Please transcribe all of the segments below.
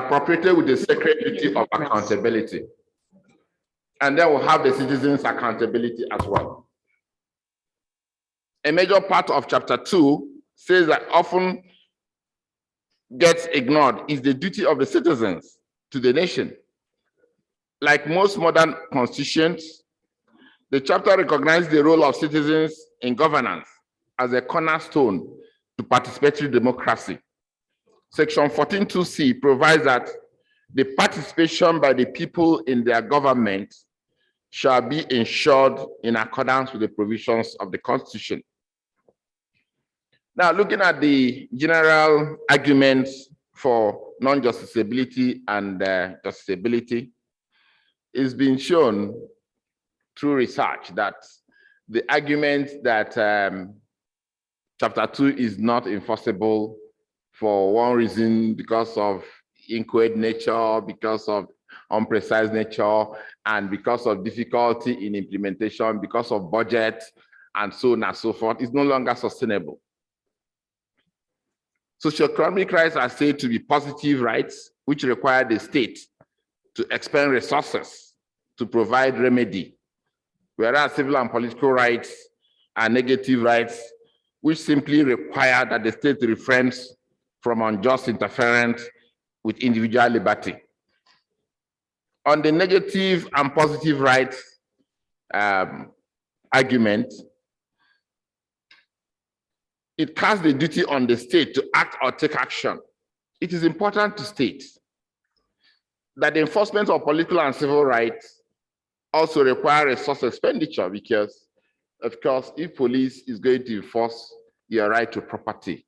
appropriated with the sacred duty of accountability. And then we'll have the citizens' accountability as well. A major part of chapter 2 says that often gets ignored is the duty of the citizens to the nation. Like most modern constitutions, the chapter recognizes the role of citizens in governance as a cornerstone to participatory democracy. Section 14(2)(c) provides that the participation by the people in their government shall be ensured in accordance with the provisions of the Constitution. Now, looking at the general arguments for non-justiciability and justiciability, it's been shown through research that the argument that chapter 2 is not enforceable for one reason, because of inchoate nature, because of unprecise nature, and because of difficulty in implementation, because of budget, and so on and so forth, is no longer sustainable. Socioeconomic rights are said to be positive rights, which require the state to expend resources to provide remedy, whereas civil and political rights are negative rights, which simply require that the state refrains from unjust interference with individual liberty. On the negative and positive rights argument, it casts the duty on the state to act or take action. It is important to state that the enforcement of political and civil rights also require resource expenditure, because, of course, if police is going to enforce your right to property,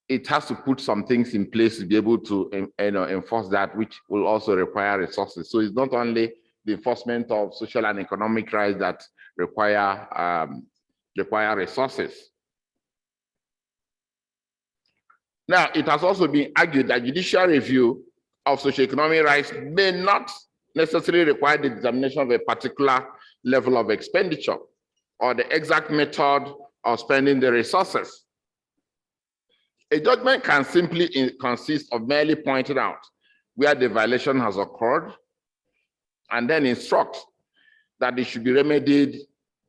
it has to put some things in place to be able to enforce that, which will also require resources. So it's not only the enforcement of social and economic rights that require resources. Now, it has also been argued that judicial review of socioeconomic rights may not necessarily require the determination of a particular level of expenditure or the exact method of spending the resources. A judgment can simply consist of merely pointing out where the violation has occurred and then instruct that it should be remedied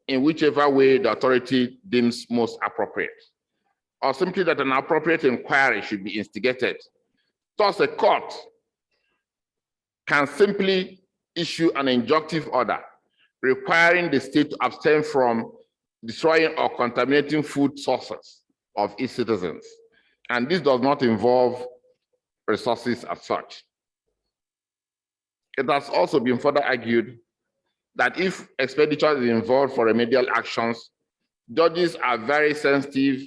in whichever way the authority deems most appropriate, or simply that an appropriate inquiry should be instigated. Thus, a court can simply issue an injunctive order requiring the state to abstain from destroying or contaminating food sources of its citizens. And this does not involve resources as such. It has also been further argued that if expenditure is involved for remedial actions, judges are very sensitive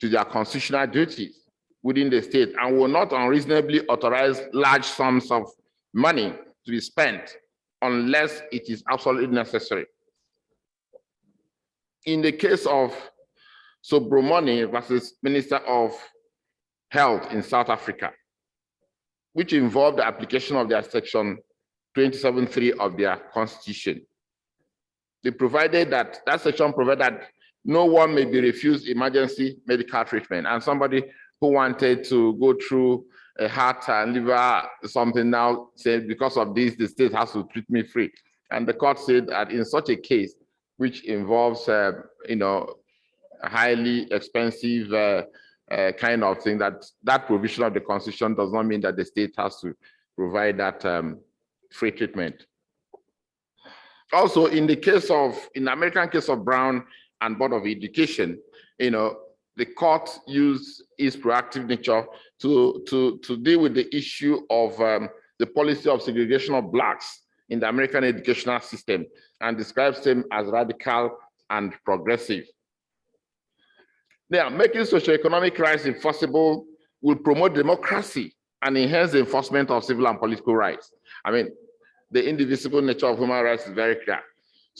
to their constitutional duties within the state and will not unreasonably authorize large sums of money to be spent unless it is absolutely necessary. In the case of Sobromoni versus Minister of Health in South Africa, which involved the application of their section 27(3) of their constitution, they provided that section provided that no one may be refused emergency medical treatment. And somebody who wanted to go through a heart and liver something now said, because of this, the state has to treat me free. And the court said that in such a case, which involves a highly expensive kind of thing, that provision of the Constitution does not mean that the state has to provide that free treatment. Also, in the American case of Brown and Board of Education, the court used its proactive nature to deal with the issue of the policy of segregation of Blacks in the American educational system and describes them as radical and progressive. Now, making socioeconomic rights enforceable will promote democracy and enhance the enforcement of civil and political rights. I mean, the indivisible nature of human rights is very clear.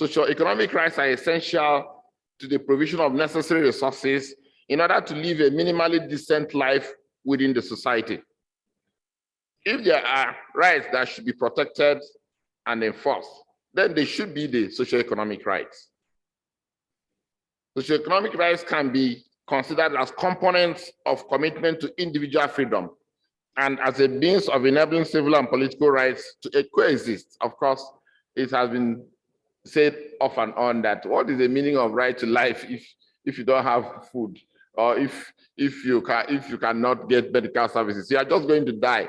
Socioeconomic rights are essential to the provision of necessary resources in order to live a minimally decent life within the society. If there are rights that should be protected and enforced, then they should be the socioeconomic rights. Socioeconomic rights can be considered as components of commitment to individual freedom and as a means of enabling civil and political rights to coexist. Of course, it has been said off and on that what is the meaning of right to life if you don't have food, or if you cannot get medical services, you are just going to die.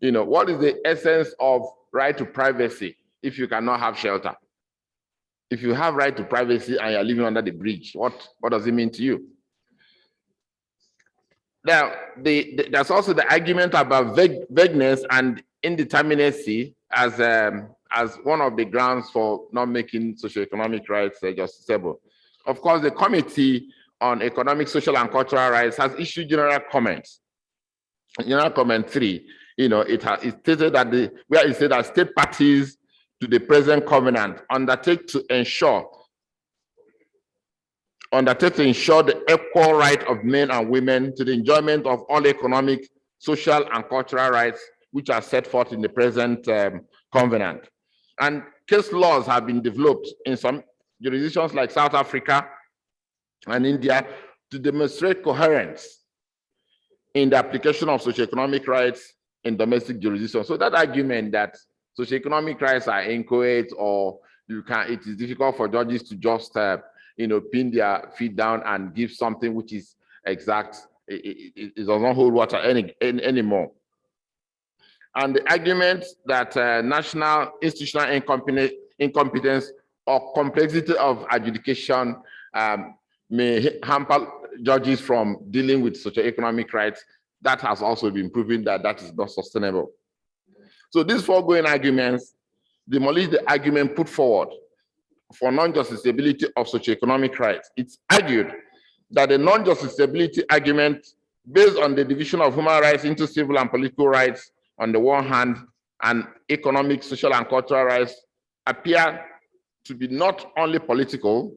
What is the essence of right to privacy if you cannot have shelter? If you have right to privacy and you're living under the bridge, what does it mean to you? Now, there's also the argument about vagueness and indeterminacy as one of the grounds for not making socioeconomic rights justiciable. Of course, the Committee on Economic, Social, and Cultural Rights has issued general comments. General comment 3, it stated that where it said that state parties to the present covenant undertake to ensure the equal right of men and women to the enjoyment of all economic, social, and cultural rights which are set forth in the present covenant. And case laws have been developed in some jurisdictions like South Africa and India to demonstrate coherence in the application of socioeconomic rights in domestic jurisdictions. So that argument that socioeconomic rights are inchoate, or it is difficult for judges to just pin their feet down and give something which is exact, it does not hold water anymore. And the argument that national institutional incompetence or complexity of adjudication may hamper judges from dealing with socioeconomic rights, that has also been proven that is not sustainable. So these foregoing arguments demolish the argument put forward for non-justiciability of socioeconomic rights. It's argued that the non-justiciability argument based on the division of human rights into civil and political rights on the one hand, and economic, social, and cultural rights appear to be not only political,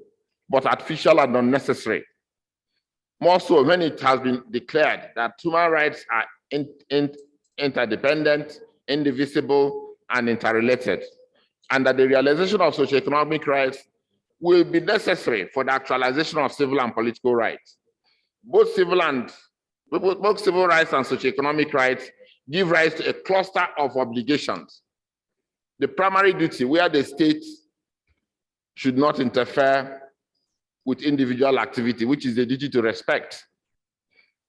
but artificial and unnecessary. More so when it has been declared that human rights are interdependent, indivisible, and interrelated, and that the realization of socioeconomic rights will be necessary for the actualization of civil and political rights. Both civil rights and socioeconomic rights give rise to a cluster of obligations. The primary duty, where the state should not interfere with individual activity, which is the duty to respect.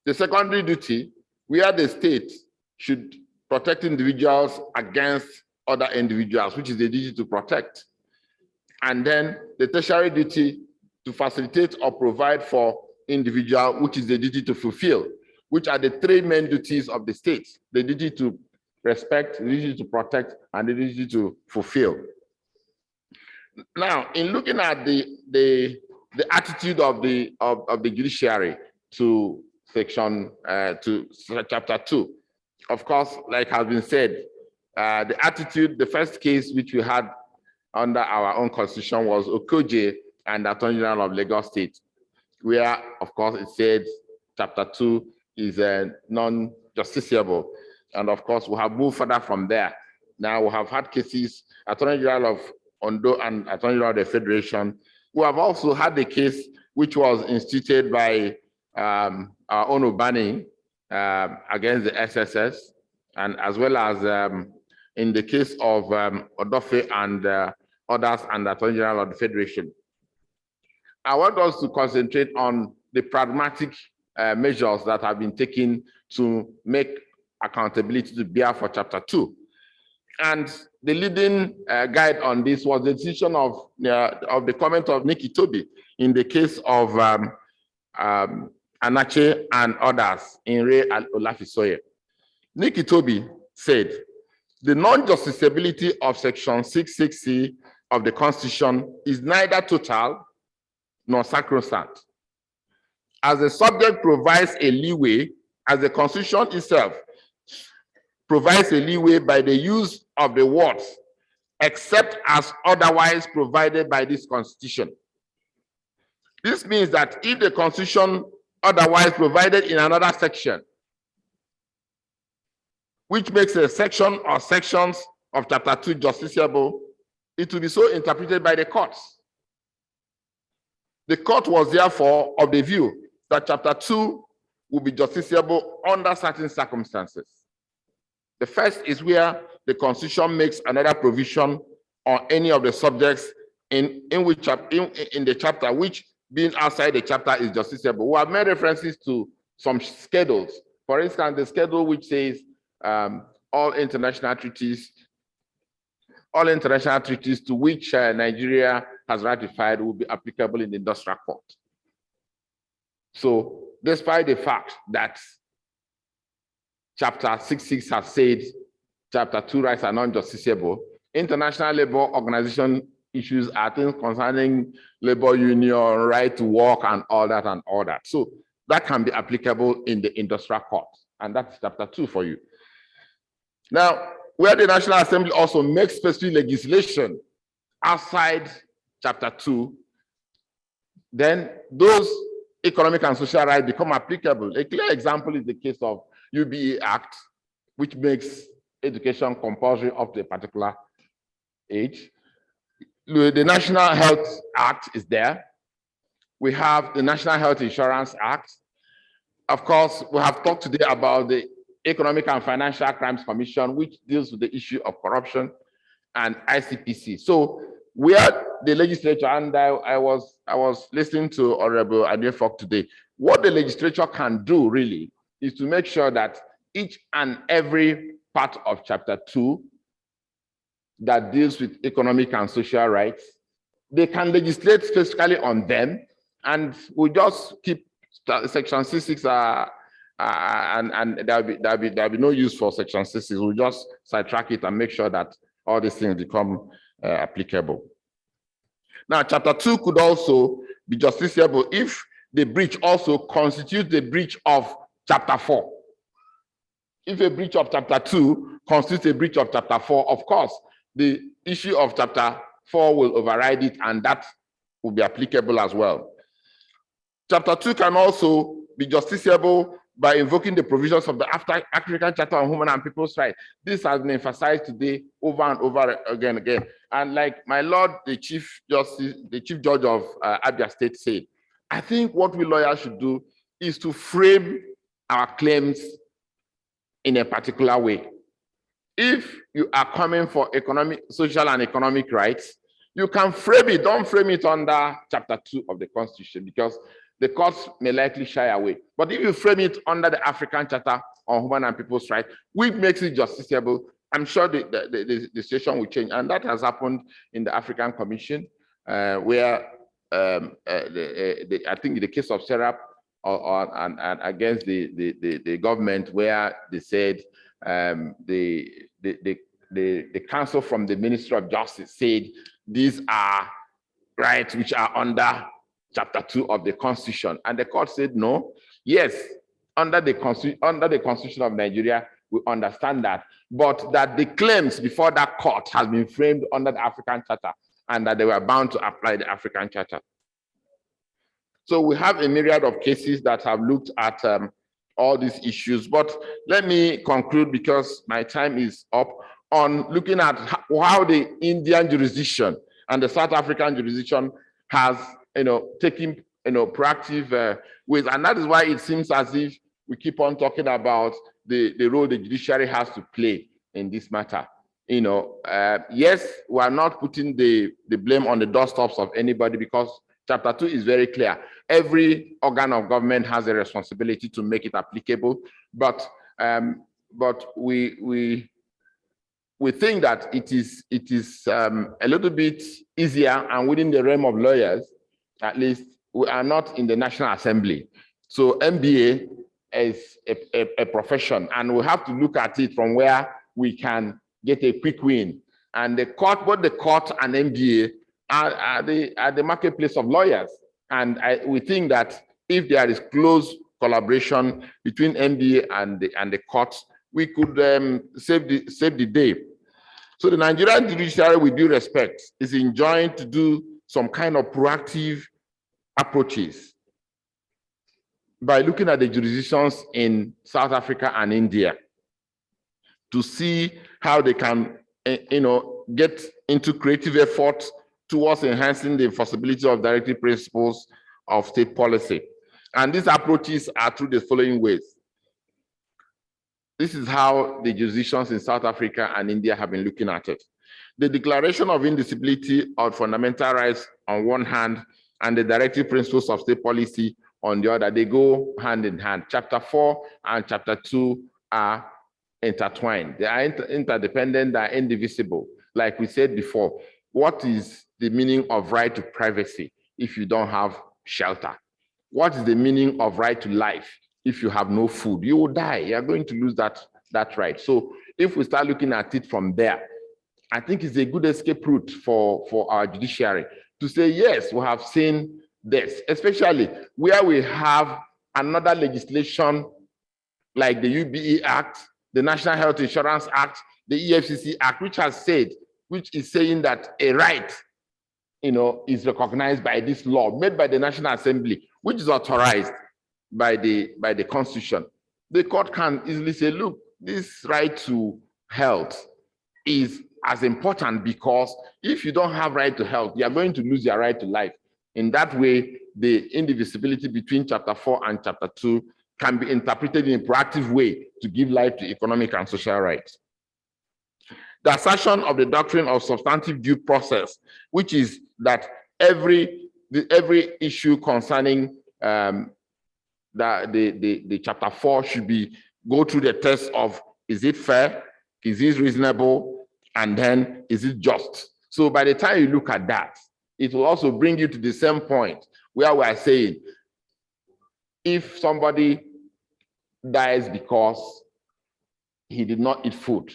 The secondary duty, where the state should protect individuals against other individuals, which is the duty to protect. And then the tertiary duty to facilitate or provide for individual, which is the duty to fulfill, which are the three main duties of the state: the duty to respect, the duty to protect, and the duty to fulfill. Now, in looking at the attitude of the judiciary to chapter 2, of course, like has been said, the attitude, the first case which we had under our own constitution was Okoje and the Attorney General of Lagos State, where, of course, it said chapter 2 is non-justiciable. And of course, we have moved further from there. Now we have had cases, Attorney General of Ondo and Attorney General of the Federation. We have also had the case which was instituted by our own Obani against the SSS, and as well as in the case of Odofe and others and the Attorney General of the Federation. I want us to concentrate on the pragmatic measures that have been taken to make accountability to bear for chapter 2. And the leading guide on this was the decision of the comment of Nikki Toby in the case of Anache and others in Re Olafisoye. Nikki Toby said, the non-justiciability of section 66C of the Constitution is neither total nor sacrosanct. As the subject provides a leeway, as the Constitution itself provides a leeway by the use of the words, except as otherwise provided by this Constitution. This means that if the Constitution otherwise provided in another section, which makes a section or sections of chapter 2 justiciable, it will be so interpreted by the courts. The court was therefore of the view that chapter 2 will be justiciable under certain circumstances. The first is where the Constitution makes another provision on any of the subjects in the chapter, which being outside the chapter is justiciable. We have made references to some schedules. For instance, the schedule which says all international treaties to which Nigeria has ratified will be applicable in the industrial court. So despite the fact that Chapter 6.6 has said Chapter 2 rights are non-justiciable, International Labour Organization issues are things concerning labor union, right to work, and all that. So that can be applicable in the industrial court, and that's Chapter 2 for you. Now, where the National Assembly also makes specific legislation outside Chapter 2, then those economic and social rights become applicable. A clear example is the case of UBE Act, which makes education compulsory up to a particular age. The National Health Act is there. We have the National Health Insurance Act. Of course, we have talked today about the Economic and Financial Crimes Commission, which deals with the issue of corruption, and ICPC. So where the legislature, and I was listening to Honorable Adefok today, what the legislature can do really is to make sure that each and every part of Chapter 2 that deals with economic and social rights, they can legislate specifically on them, and we just keep Section 66 and there'll be no use for Section 66. We'll just sidetrack it and make sure that all these things become applicable. Now, Chapter 2 could also be justiciable if the breach also constitutes the breach of Chapter 4. If a breach of Chapter 2 constitutes a breach of Chapter 4, of course, the issue of Chapter 4 will override it, and that will be applicable as well. Chapter 2 can also be justiciable by invoking the provisions of the African Charter on Human and People's Rights. This has been emphasized today over and over again. And like my Lord, the Chief Judge of Abia State said, I think what we lawyers should do is to frame our claims in a particular way. If you are coming for social and economic rights, you can frame it. Don't frame it under Chapter 2 of the Constitution, because the courts may likely shy away. But if you frame it under the African Charter on Human and People's Rights, which makes it justiciable, I'm sure the situation will change. And that has happened in the African Commission, where I think in the case of Serap and against the government, where they said the counsel from the Ministry of Justice said these are rights which are under Chapter 2 of the Constitution, and the court said no. Yes, under the Constitution of Nigeria, we understand that, but that the claims before that court has been framed under the African Charter, and that they were bound to apply the African Charter. So we have a myriad of cases that have looked at all these issues, but let me conclude, because my time is up, on looking at how the Indian jurisdiction and the South African jurisdiction has taking proactive ways. And that is why it seems as if we keep on talking about the role the judiciary has to play in this matter. Yes, we are not putting the blame on the doorsteps of anybody, because Chapter 2 is very clear. Every organ of government has a responsibility to make it applicable, but we think that it is a little bit easier, and within the realm of lawyers, at least, we are not in the National Assembly. So MBA is a profession, and we have to look at it from where we can get a quick win. And the court, both the court and MBA are the marketplace of lawyers. And we think that if there is close collaboration between MBA and the courts, we could save the day. So the Nigerian judiciary, with due respect, is enjoined to do some kind of proactive approaches by looking at the jurisdictions in South Africa and India to see how they can, get into creative efforts towards enhancing the enforceability of directive principles of state policy. And these approaches are through the following ways. This is how the jurisdictions in South Africa and India have been looking at it. The Declaration of Indivisibility of Fundamental Rights on one hand, and the Directive Principles of State Policy on the other, they go hand in hand. Chapter 4 and Chapter 2 are intertwined. They are interdependent, they are indivisible. Like we said before, what is the meaning of right to privacy if you don't have shelter? What is the meaning of right to life if you have no food? You will die. You are going to lose that right. So if we start looking at it from there, I think it's a good escape route for our judiciary to say, yes, we have seen this, especially where we have another legislation like the UBE Act, the National Health Insurance Act, the EFCC Act, which is saying that a right, is recognized by this law made by the National Assembly, which is authorized by the Constitution. The court can easily say, look, this right to health is as important, because if you don't have right to health, you are going to lose your right to life. In that way, the indivisibility between Chapter 4 and Chapter 2 can be interpreted in a proactive way to give life to economic and social rights. The assertion of the doctrine of substantive due process, which is that every issue concerning the Chapter 4 should go through the test of, is it fair, is it reasonable, and then is it just? So by the time you look at that, it will also bring you to the same point where we are saying, if somebody dies because he did not eat food,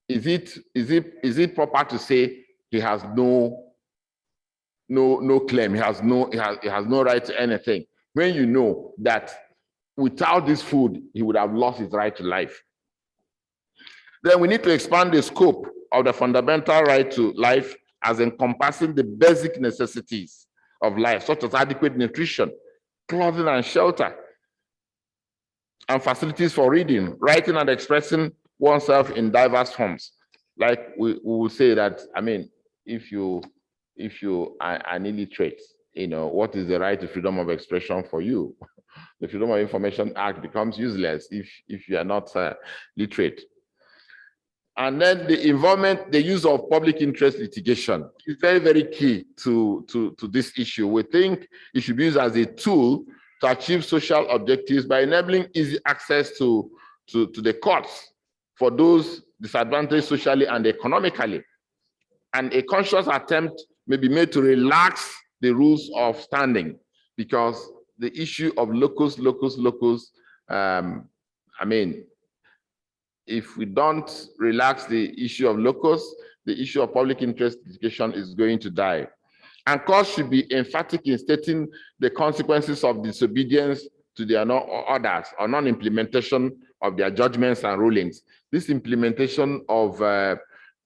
is it proper to say he has no claim, he has no right to anything, when you know that without this food he would have lost his right to life? Then we need to expand the scope of the fundamental right to life as encompassing the basic necessities of life, such as adequate nutrition, clothing and shelter, and facilities for reading, writing, and expressing oneself in diverse forms. Like we will say that, if you are an illiterate, what is the right to freedom of expression for you? The Freedom of Information Act becomes useless if you are not literate. And then the use of public interest litigation is very, very key to this issue. We think it should be used as a tool to achieve social objectives by enabling easy access to the courts for those disadvantaged socially and economically. And a conscious attempt may be made to relax the rules of standing, because the issue of locus, if we don't relax the issue of locus, the issue of public interest litigation is going to die. And courts should be emphatic in stating the consequences of disobedience to their orders or non-implementation of their judgments and rulings. This implementation of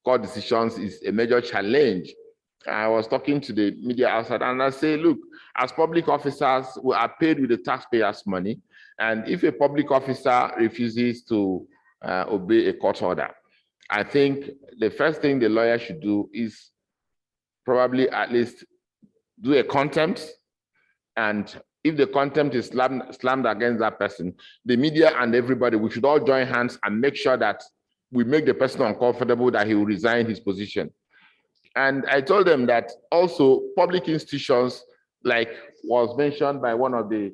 court decisions is a major challenge. I was talking to the media outside, and I say, look, as public officers, we are paid with the taxpayers' money. And if a public officer refuses to obey a court order, I think the first thing the lawyer should do is probably at least do a contempt. And if the contempt is slammed against that person, the media and everybody, we should all join hands and make sure that we make the person uncomfortable, that he will resign his position. And I told them that also public institutions, like was mentioned by one of the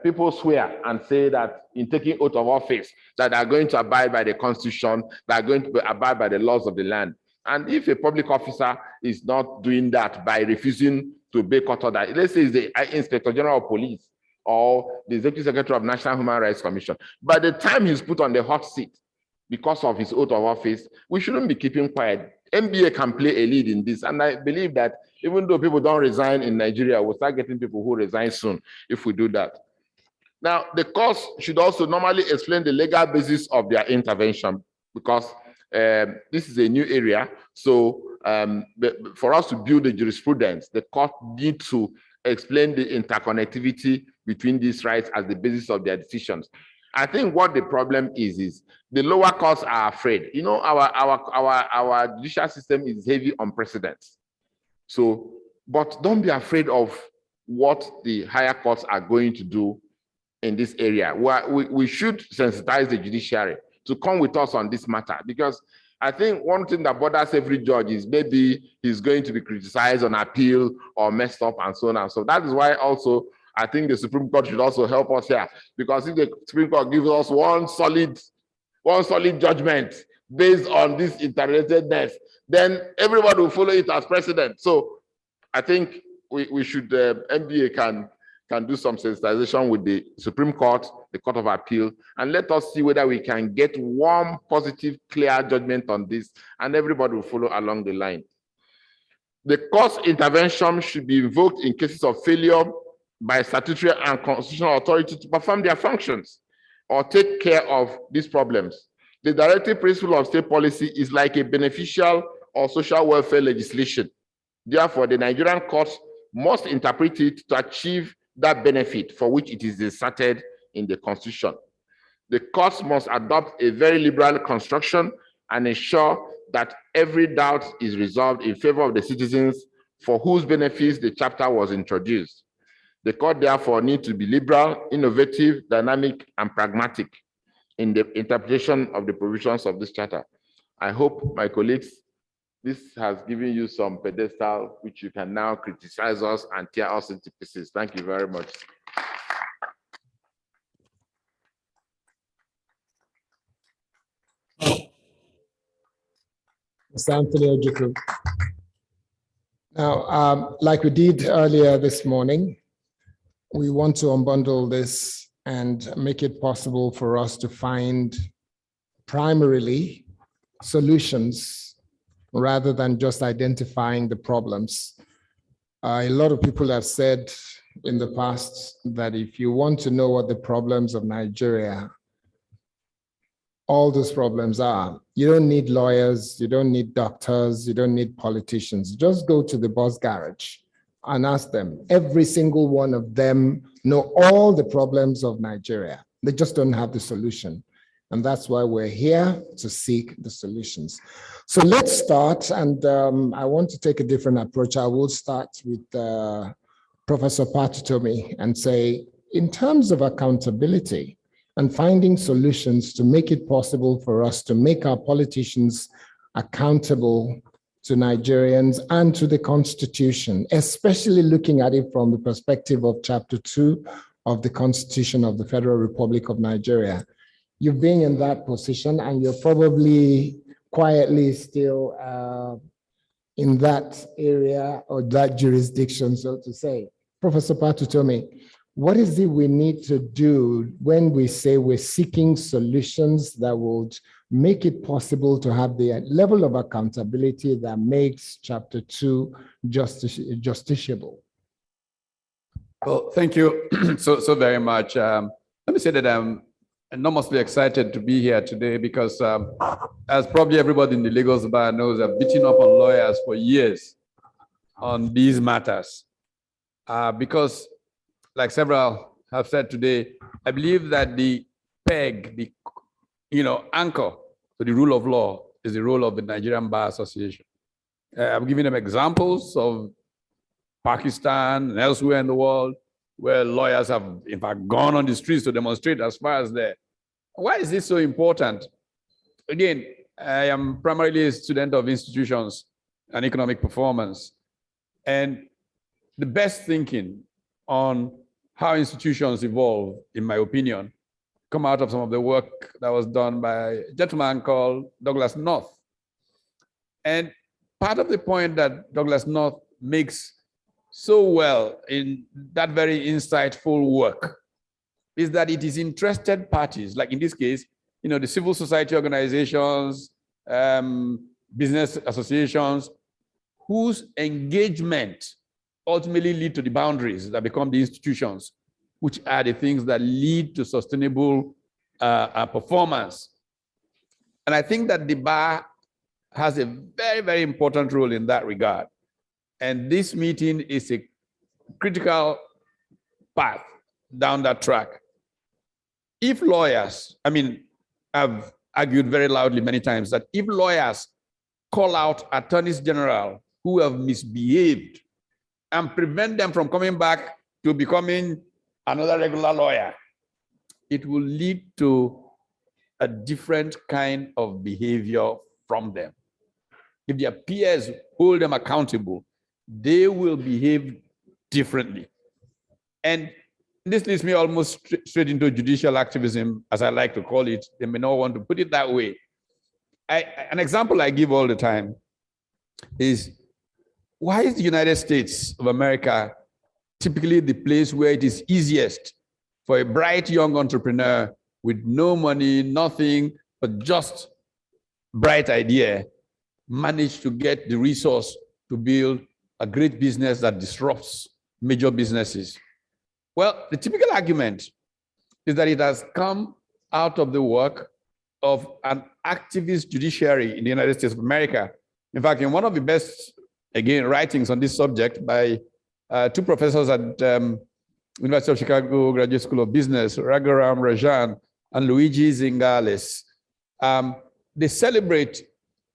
people, swear and say that in taking oath of office, that they are going to abide by the Constitution, they are going to abide by the laws of the land. And if a public officer is not doing that by refusing to obey court order, let's say it's the Inspector General of Police or the Executive Secretary of National Human Rights Commission, by the time he's put on the hot seat because of his oath of office, we shouldn't be keeping quiet. NBA can play a lead in this. And I believe that even though people don't resign in Nigeria, we'll start getting people who resign soon if we do that. Now, the courts should also normally explain the legal basis of their intervention, because this is a new area. So for us to build the jurisprudence, the court need to explain the interconnectivity between these rights as the basis of their decisions. I think what the problem is the lower courts are afraid. You know, our judicial system is heavy on precedents. So, but don't be afraid of what the higher courts are going to do in this area. We should sensitize the judiciary to come with us on this matter, because I think one thing that bothers every judge is maybe he's going to be criticized on appeal or messed up and so on and so. That is why also I think the Supreme Court should also help us here, because if the Supreme Court gives us one solid judgment based on this interrelatedness, then everybody will follow it as precedent. So I think we should, NBA can do some sensitization with the Supreme Court, the Court of Appeal, and let us see whether we can get one positive, clear judgment on this, and everybody will follow along the line. The court's intervention should be invoked in cases of failure by statutory and constitutional authority to perform their functions or take care of these problems. The directive principle of state policy is like a beneficial or social welfare legislation. Therefore, the Nigerian courts must interpret it to achieve that benefit for which it is inserted in the Constitution. The courts must adopt a very liberal construction and ensure that every doubt is resolved in favor of the citizens for whose benefits the chapter was introduced. The court therefore needs to be liberal, innovative, dynamic, and pragmatic in the interpretation of the provisions of this charter. I hope, my colleagues, this has given you some pedestal which you can now criticize us and tear us into pieces. Thank you very much. Mr. Anthony Ojukwu. Now, like we did earlier this morning, we want to unbundle this and make it possible for us to find primarily solutions rather than just identifying the problems. A lot of people have said in the past that if you want to know what the problems of Nigeria, all those problems are, you don't need lawyers, you don't need doctors, you don't need politicians. Just go to the bus garage and ask them. Every single one of them know all the problems of Nigeria. They just don't have the solution. And that's why we're here to seek the solutions. So let's start, and I want to take a different approach. I will start with Professor Patutomi and say, in terms of accountability and finding solutions to make it possible for us to make our politicians accountable to Nigerians and to the Constitution, especially looking at it from the perspective of Chapter 2 of the Constitution of the Federal Republic of Nigeria. You've been in that position and you're probably quietly still in that area or that jurisdiction, so to say. Professor Patutomi, what is it we need to do when we say we're seeking solutions that would make it possible to have the level of accountability that makes Chapter 2 justiciable? Well, thank you so very much. Let me say that I'm enormously excited to be here today because as probably everybody in the Lagos Bar knows, I've beaten up on lawyers for years on these matters because, like several have said today, I believe that the peg, the anchor to the rule of law is the role of the Nigerian Bar Association. I'm giving them examples of Pakistan and elsewhere in the world where lawyers have, in fact, gone on the streets to demonstrate as far as there. Why is this so important? Again, I am primarily a student of institutions and economic performance. And the best thinking on how institutions evolve, in my opinion, come out of some of the work that was done by a gentleman called Douglas North. And part of the point that Douglas North makes so well in that very insightful work is that it is interested parties, like in this case, the civil society organizations, business associations, whose engagement ultimately lead to the boundaries that become the institutions, which are the things that lead to sustainable performance. And I think that the bar has a very, very important role in that regard. And this meeting is a critical path down that track. If lawyers, I've argued very loudly many times that if lawyers call out attorneys general who have misbehaved and prevent them from coming back to becoming another regular lawyer, it will lead to a different kind of behavior from them. If their peers hold them accountable, they will behave differently. And this leads me almost straight into judicial activism, as I like to call it. They may not want to put it that way. An example I give all the time is, why is the United States of America typically the place where it is easiest for a bright young entrepreneur with no money, nothing, but just bright idea, manage to get the resource to build a great business that disrupts major businesses? Well, the typical argument is that it has come out of the work of an activist judiciary in the United States of America. In fact, in one of the best, again, writings on this subject by two professors at University of Chicago Graduate School of Business, Raghuram Rajan and Luigi Zingales, they celebrate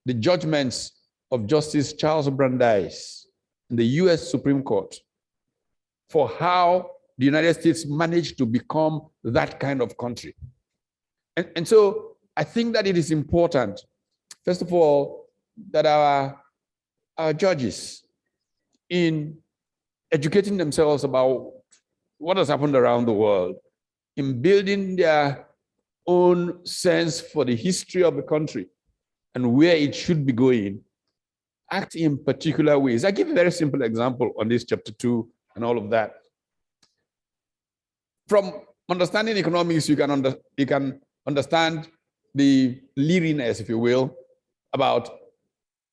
the judgments of Justice Charles Brandeis in the US Supreme Court for how the United States managed to become that kind of country. And so I think that it is important, first of all, that our judges, in educating themselves about what has happened around the world, in building their own sense for the history of the country and where it should be going, act in particular ways. I give a very simple example on this chapter 2 and all of that. From understanding economics, you can understand the leeriness, if you will, about,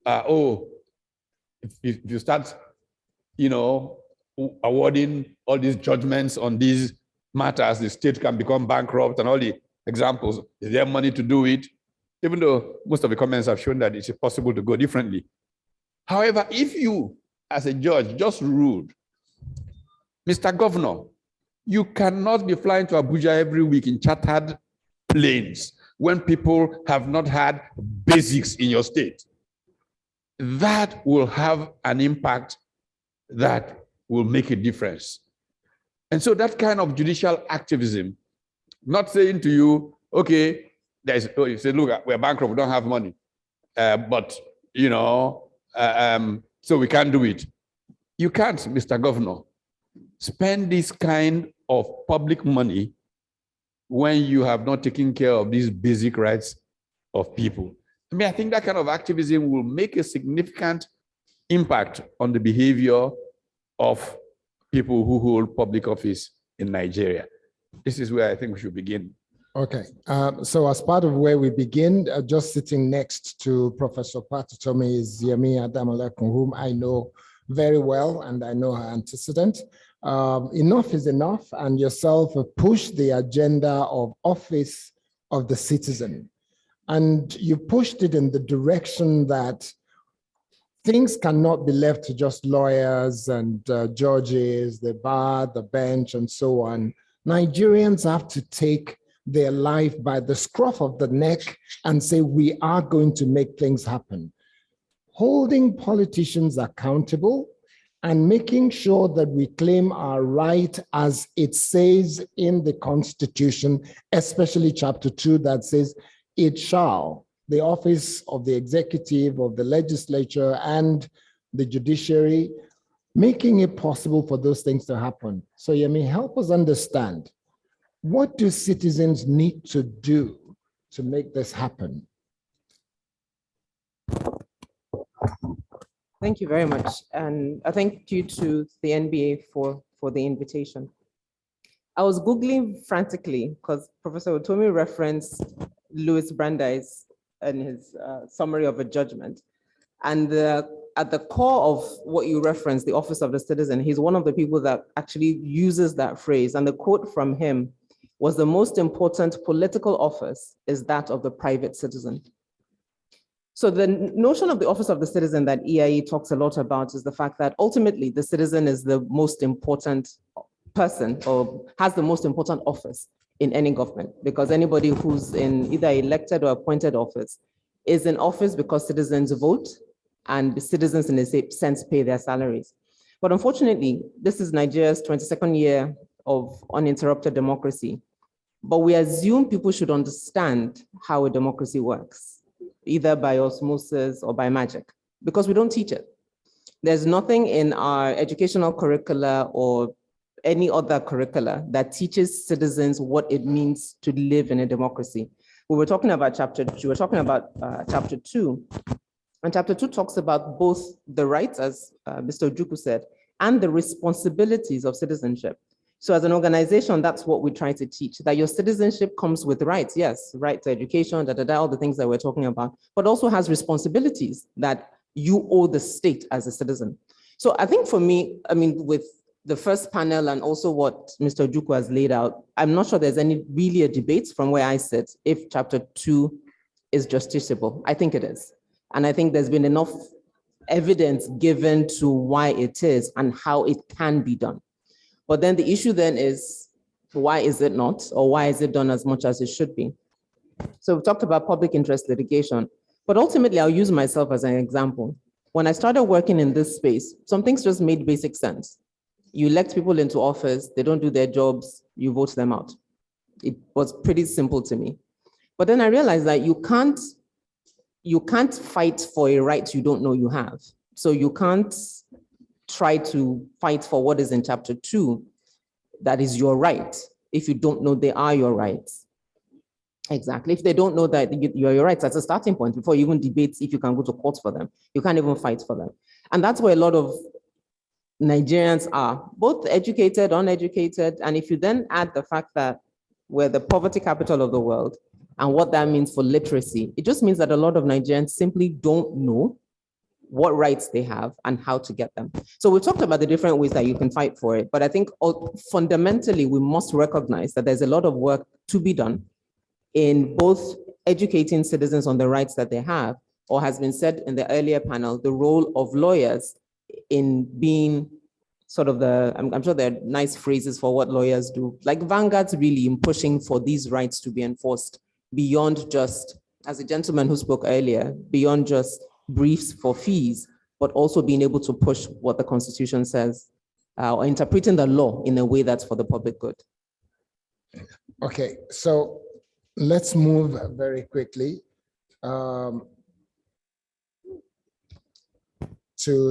if you start, awarding all these judgments on these matters, the state can become bankrupt and all the examples. Is there money to do it? Even though most of the comments have shown that it's possible to go differently. However, if you, as a judge, just ruled, Mr. Governor, you cannot be flying to Abuja every week in chartered planes when people have not had basics in your state. That will have an impact that will make a difference. And so that kind of judicial activism, not saying to you, okay, you say, look, we're bankrupt, we don't have money, so we can't do it. You can't, Mr. Governor, spend this kind of public money when you have not taken care of these basic rights of people. I think that kind of activism will make a significant impact on the behavior of people who hold public office in Nigeria. This is where I think we should begin. Okay, so as part of where we begin, just sitting next to Professor Patutomi is Yemi Adamolekun, whom I know very well, and I know her antecedent. Enough is enough, and yourself have pushed the agenda of office of the citizen. And you pushed it in the direction that things cannot be left to just lawyers and judges, the bar, the bench, and so on. Nigerians have to take their life by the scruff of the neck and say, we are going to make things happen. Holding politicians accountable and making sure that we claim our right as it says in the Constitution, especially chapter 2 that says, it shall, the office of the executive, of the legislature, and the judiciary, making it possible for those things to happen. So Yemi, help us understand, what do citizens need to do to make this happen? Thank you very much. And I thank you to the NBA for the invitation. I was Googling frantically because Professor Otomi referenced Louis Brandeis and his summary of a judgment. And at the core of what you referenced, the office of the citizen, he's one of the people that actually uses that phrase. And the quote from him was, the most important political office is that of the private citizen. So the notion of the office of the citizen that EIE talks a lot about is the fact that ultimately the citizen is the most important person or has the most important office in any government, because anybody who's in either elected or appointed office is in office because citizens vote and the citizens in a sense pay their salaries. But unfortunately, this is Nigeria's 22nd year of uninterrupted democracy. but we assume people should understand how a democracy works, either by osmosis or by magic, because we don't teach it. There's nothing in our educational curricula or any other curricula that teaches citizens what it means to live in a democracy. We were talking about chapter 2, and chapter 2 talks about both the rights, as Mr. Ojukwu said, and the responsibilities of citizenship. So as an organization, that's what we try to teach, that your citizenship comes with rights. Yes, right to education, all the things that we're talking about, but also has responsibilities that you owe the state as a citizen. So I think for me, with the first panel and also what Mr. Ojukwu has laid out, I'm not sure there's any really a debate from where I sit if chapter 2 is justiciable. I think it is. And I think there's been enough evidence given to why it is and how it can be done. But then the issue then is, why is it not? Or why is it done as much as it should be? So we've talked about public interest litigation, but ultimately I'll use myself as an example. When I started working in this space, some things just made basic sense. You elect people into office, they don't do their jobs, you vote them out. It was pretty simple to me. But then I realized that you can't fight for a right you don't know you have. So you can't try to fight for what is in chapter 2 that is your right if you don't know they are your rights. Exactly. If they don't know that you're your rights, that's a starting point before you even debate if you can go to court for them. You can't even fight for them. And that's where a lot of Nigerians are, both educated, uneducated. And if you then add the fact that we're the poverty capital of the world and what that means for literacy, it just means that a lot of Nigerians simply don't know what rights they have and how to get them. So we talked about the different ways that you can fight for it, but I think fundamentally we must recognize that there's a lot of work to be done in both educating citizens on the rights that they have, or has been said in the earlier panel, the role of lawyers in being sort of I'm sure there are nice phrases for what lawyers do, like vanguards really in pushing for these rights to be enforced beyond just, as a gentleman who spoke earlier, beyond just briefs for fees, but also being able to push what the Constitution says, or interpreting the law in a way that's for the public good. Okay, so let's move very quickly to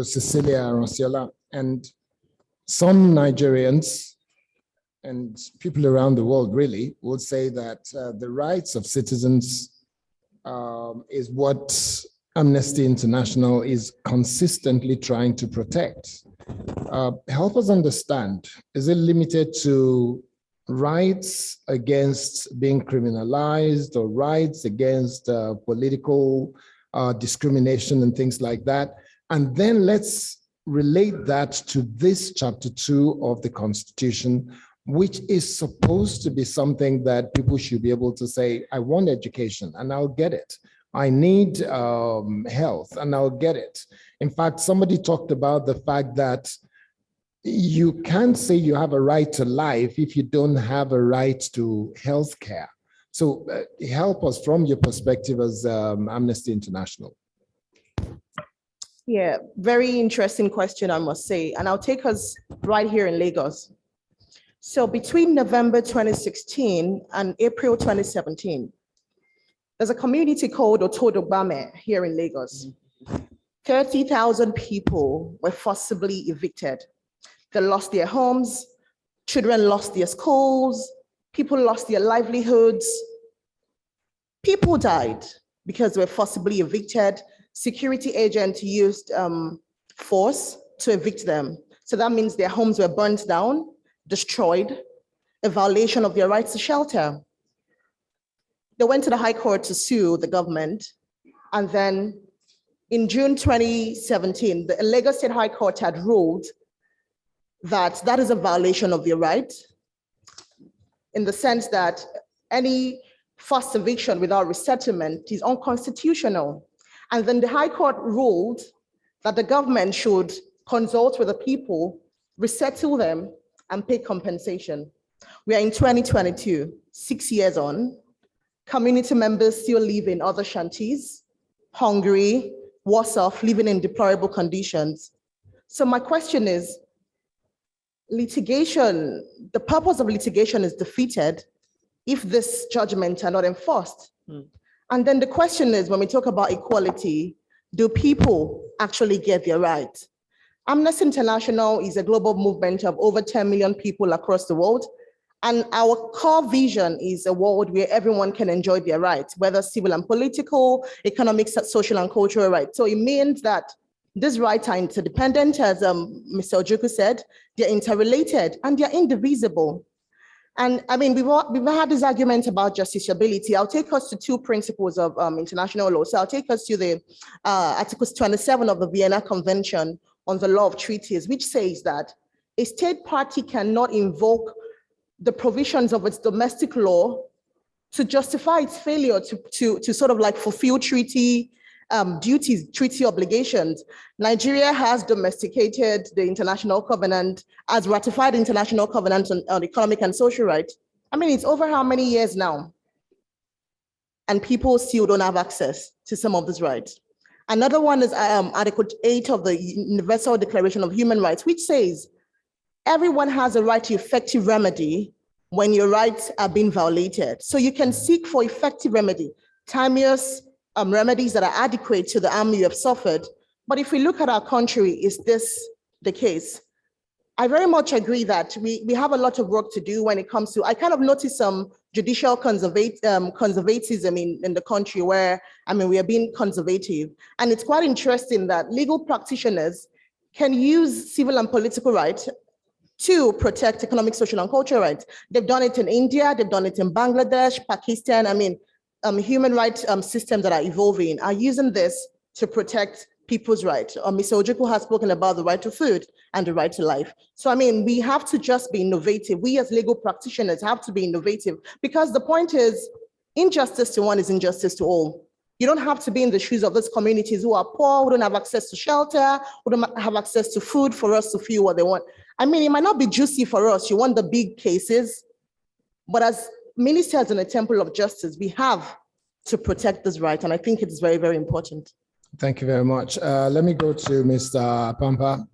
Cecilia Ronciola. And some Nigerians and people around the world really would say that the rights of citizens is what Amnesty International is consistently trying to protect. Help us understand, is it limited to rights against being criminalized or rights against political discrimination and things like that? And then let's relate that to this chapter 2 of the Constitution, which is supposed to be something that people should be able to say, I want education and I'll get it. I need health and I'll get it. In fact, somebody talked about the fact that you can't say you have a right to life if you don't have a right to health care. So help us from your perspective as Amnesty International. Yeah, very interesting question, I must say. And I'll take us right here in Lagos. So between November 2016 and April 2017, there's a community called Otodogbame here in Lagos. 30,000 people were forcibly evicted. They lost their homes, children lost their schools, people lost their livelihoods. People died because they were forcibly evicted. Security agents used force to evict them. So that means their homes were burnt down, destroyed, a violation of their rights to shelter. They went to the High Court to sue the government. And then in June 2017, the Lagos State High Court had ruled that that is a violation of their right, in the sense that any forced eviction without resettlement is unconstitutional. And then the High Court ruled that the government should consult with the people, resettle them, and pay compensation. We are in 2022, 6 years on. Community members still live in other shanties, hungry, worse off, living in deplorable conditions. So my question is, litigation, the purpose of litigation is defeated if this judgment are not enforced. And then the question is, when we talk about equality, do people actually get their rights? Amnesty International is a global movement of over 10 million people across the world. And our core vision is a world where everyone can enjoy their rights, whether civil and political, economic, social and cultural rights. So it means that these rights are interdependent, as Mr. Ojukwu said, they're interrelated and they're indivisible. And I mean, we've had this argument about justiciability. I'll take us to two principles of international law. So I'll take us to the Article 27 of the Vienna Convention on the Law of Treaties, which says that a state party cannot invoke the provisions of its domestic law to justify its failure to sort of like fulfill treaty duties, treaty obligations. Nigeria has domesticated the International Covenant, has ratified the International Covenant on Economic and Social Rights. I mean, it's over how many years now? And people still don't have access to some of these rights. Another one is Article 8 of the Universal Declaration of Human Rights, which says everyone has a right to effective remedy when your rights are being violated. So you can seek for effective remedy, timeous remedies that are adequate to the harm you have suffered. But if we look at our country, is this the case? I very much agree that we have a lot of work to do when it comes to, I kind of noticed some judicial conservatism in the country where, I mean, we are being conservative. And it's quite interesting that legal practitioners can use civil and political rights to protect economic, social, and cultural rights. They've done it in India, they've done it in Bangladesh, Pakistan. I mean, human rights systems that are evolving are using this to protect people's rights. Mr. Ojukwu has spoken about the right to food and the right to life. So, I mean, we have to just be innovative. We as legal practitioners have to be innovative, because the point is, injustice to one is injustice to all. You don't have to be in the shoes of those communities who are poor, who don't have access to shelter, who don't have access to food for us to feel what they want. I mean, it might not be juicy for us. You want the big cases, but as ministers in the temple of justice, we have to protect this right. And I think it is very, very important. Thank you very much. Let me go to Mr. Pampa.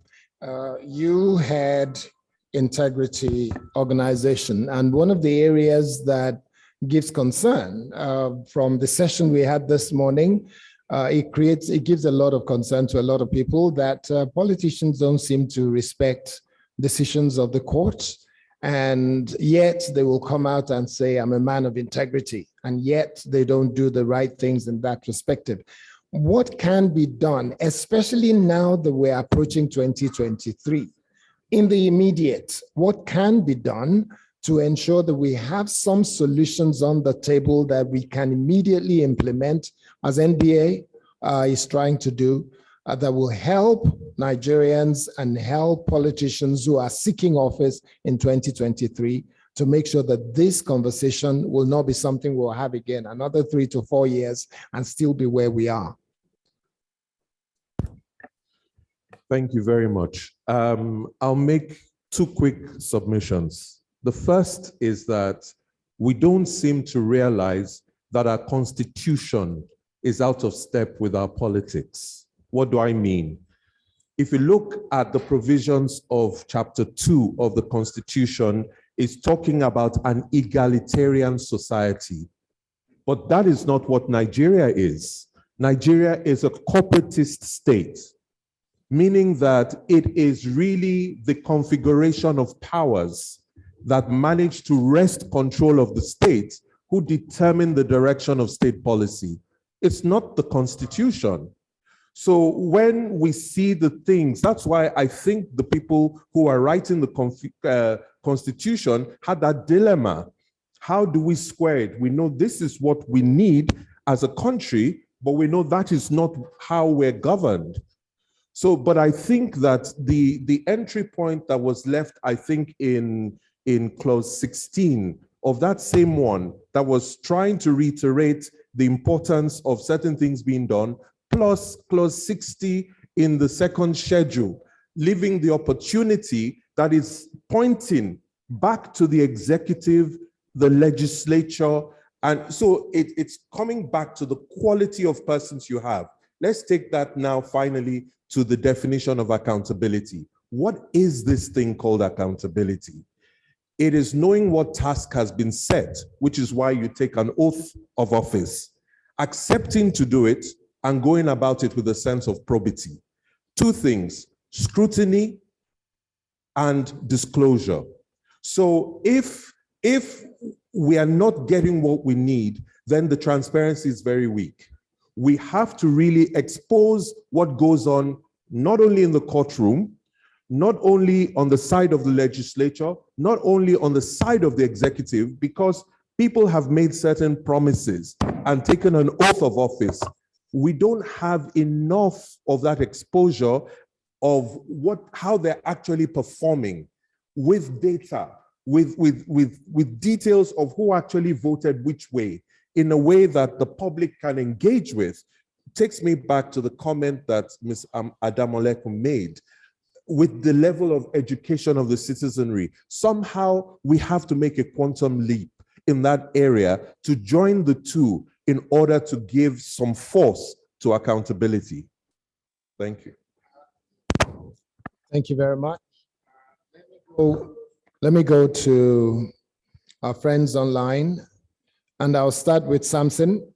You had integrity organization, and one of the areas that gives concern from the session we had this morning, it gives a lot of concern to a lot of people that politicians don't seem to respect decisions of the court, and yet they will come out and say, I'm a man of integrity, and yet they don't do the right things in that perspective. What can be done, especially now that we're approaching 2023, in the immediate, what can be done to ensure that we have some solutions on the table that we can immediately implement, as NBA is trying to do, that will help Nigerians and help politicians who are seeking office in 2023 to make sure that this conversation will not be something we'll have again another 3 to 4 years and still be where we are. Thank you very much. I'll make 2 quick submissions. The first is that we don't seem to realize that our constitution is out of step with our politics. What do I mean? If you look at the provisions of Chapter 2 of the Constitution, it's talking about an egalitarian society. But that is not what Nigeria is. Nigeria is a corporatist state, meaning that it is really the configuration of powers that manage to wrest control of the state who determine the direction of state policy. It's not the Constitution. So when we see the things, that's why I think the people who are writing the Constitution had that dilemma. How do we square it? We know this is what we need as a country, but we know that is not how we're governed. So, but I think that the entry point that was left, I think in clause 16 of that same one, that was trying to reiterate the importance of certain things being done, plus clause 60 in the second schedule, leaving the opportunity that is pointing back to the executive, the legislature, and so it's coming back to the quality of persons you have. Let's take that now finally to the definition of accountability. What is this thing called accountability? It is knowing what task has been set, which is why you take an oath of office, accepting to do it and going about it with a sense of probity. Two things, scrutiny and disclosure. So if we are not getting what we need, then the transparency is very weak. We have to really expose what goes on, not only in the courtroom, not only on the side of the legislature, not only on the side of the executive, because people have made certain promises and taken an oath of office. We don't have enough of that exposure of how they're actually performing with data, with details of who actually voted which way, in a way that the public can engage with. Takes me back to the comment that Ms. Adamoleku made. With the level of education of the citizenry, somehow we have to make a quantum leap in that area to join the two in order to give some force to accountability. Thank you. Thank you very much. Let me go to our friends online, and I'll start with Samson.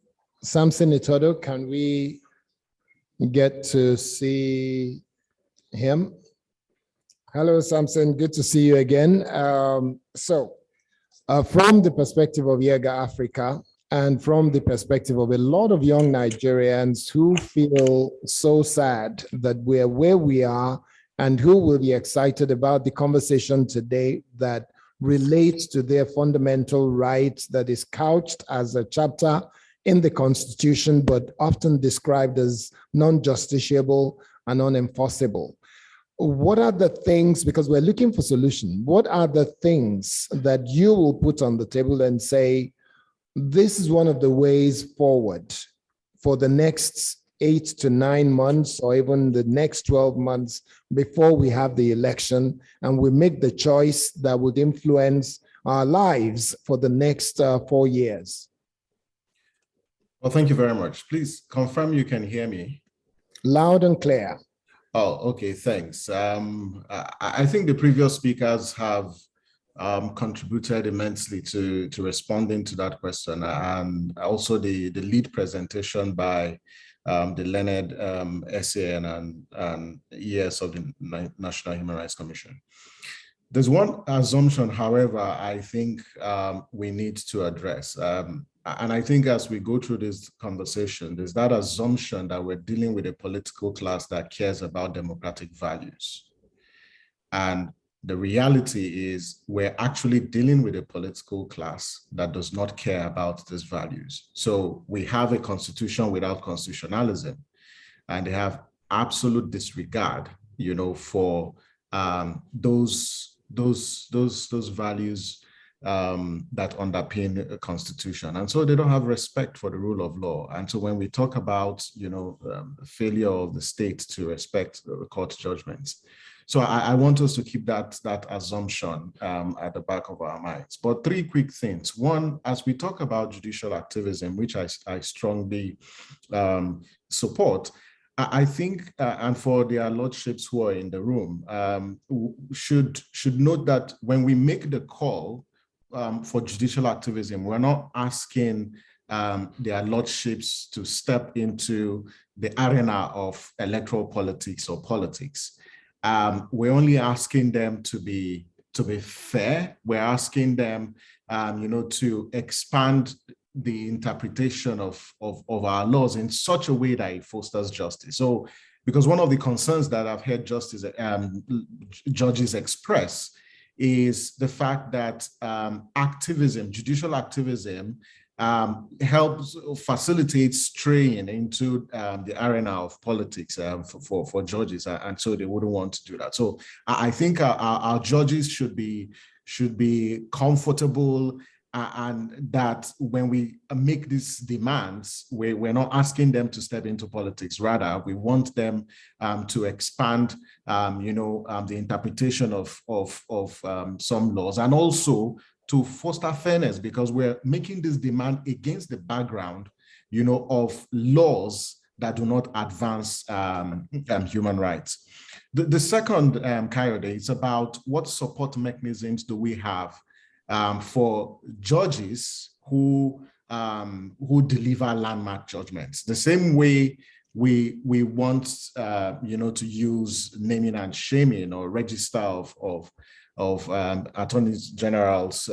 Samson Itodo, can we get to see him? Hello, Samson, good to see you again. From the perspective of Yega Africa, and from the perspective of a lot of young Nigerians who feel so sad that we're where we are, and who will be excited about the conversation today that relates to their fundamental rights, that is couched as a chapter in the Constitution, but often described as non-justiciable and unenforceable. What are the things, because we're looking for solutions, what are the things that you will put on the table and say, this is one of the ways forward for the next 8 to 9 months, or even the next 12 months before we have the election, and we make the choice that would influence our lives for the next 4 years? Well, thank you very much. Please confirm you can hear me. Loud and clear. Oh, okay, thanks. I think the previous speakers have contributed immensely to responding to that question, and also the lead presentation by the learned SAN and ES of the National Human Rights Commission. There's one assumption, however, I think we need to address. And I think as we go through this conversation, there's that assumption that we're dealing with a political class that cares about democratic values. And the reality is we're actually dealing with a political class that does not care about these values. So we have a constitution without constitutionalism, and they have absolute disregard, for those values that underpin a constitution. And so they don't have respect for the rule of law. And so when we talk about, the failure of the state to respect the court judgments, so I want us to keep that assumption at the back of our minds. But 3 quick things. One, as we talk about judicial activism, which I strongly support, I think, and for their lordships who are in the room, should note that when we make the call for judicial activism, we're not asking their lordships to step into the arena of electoral politics or politics. We're only asking them to be fair. We're asking them, to expand the interpretation of our laws in such a way that it fosters justice. So, because one of the concerns that I've heard judges express is the fact that judicial activism, facilitates straying into the arena of politics for judges, and so they wouldn't want to do that. So I think our judges should be comfortable, and that when we make these demands, we're not asking them to step into politics. Rather, we want them to expand, the interpretation of some laws, and also to foster fairness, because we're making this demand against the background, of laws that do not advance human rights. The second, Coyote, is about what support mechanisms do we have for judges who deliver landmark judgments. The same way we want to use naming and shaming or register of attorneys generals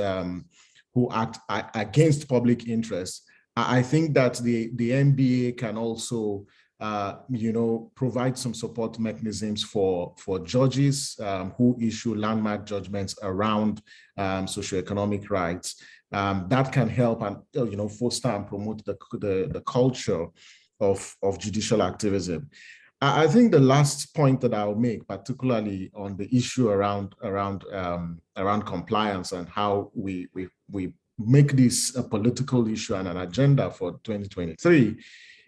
who act against public interest. I think that the NBA can also provide some support mechanisms for judges who issue landmark judgments around socioeconomic rights. That can help and foster and promote the culture of judicial activism. I think the last point that I'll make, particularly on the issue around compliance and how we make this a political issue and an agenda for 2023,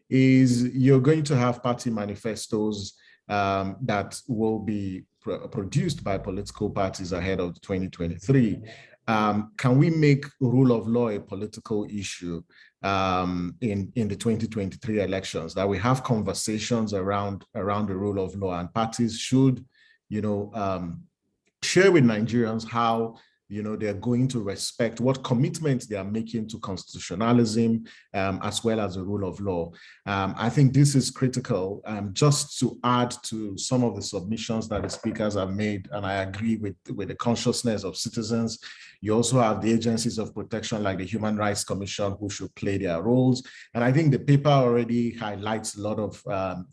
is you're going to have party manifestos that will be produced by political parties ahead of 2023. Can we make rule of law a political issue in the 2023 elections? That we have conversations around the rule of law, and parties should, share with Nigerians how they're going to respect what commitments they are making to constitutionalism, as well as the rule of law. I think this is critical. Just to add to some of the submissions that the speakers have made, and I agree with the consciousness of citizens, you also have the agencies of protection like the Human Rights Commission who should play their roles. And I think the paper already highlights a lot of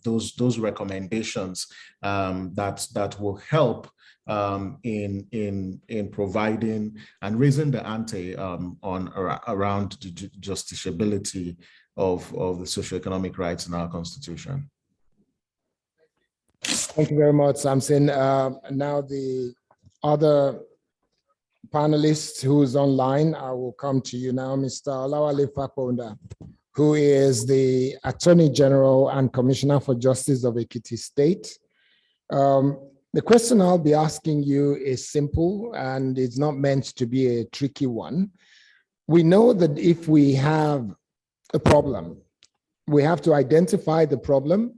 those recommendations that will help in providing and raising the ante around the justiciability of the socioeconomic rights in our constitution. Thank you very much, Samson. Now the other panelist who's online, I will come to you now, Mr. Olawale Fakonda, who is the Attorney General and Commissioner for Justice of Ekiti State. The question I'll be asking you is simple, and it's not meant to be a tricky one. We know that if we have a problem, we have to identify the problem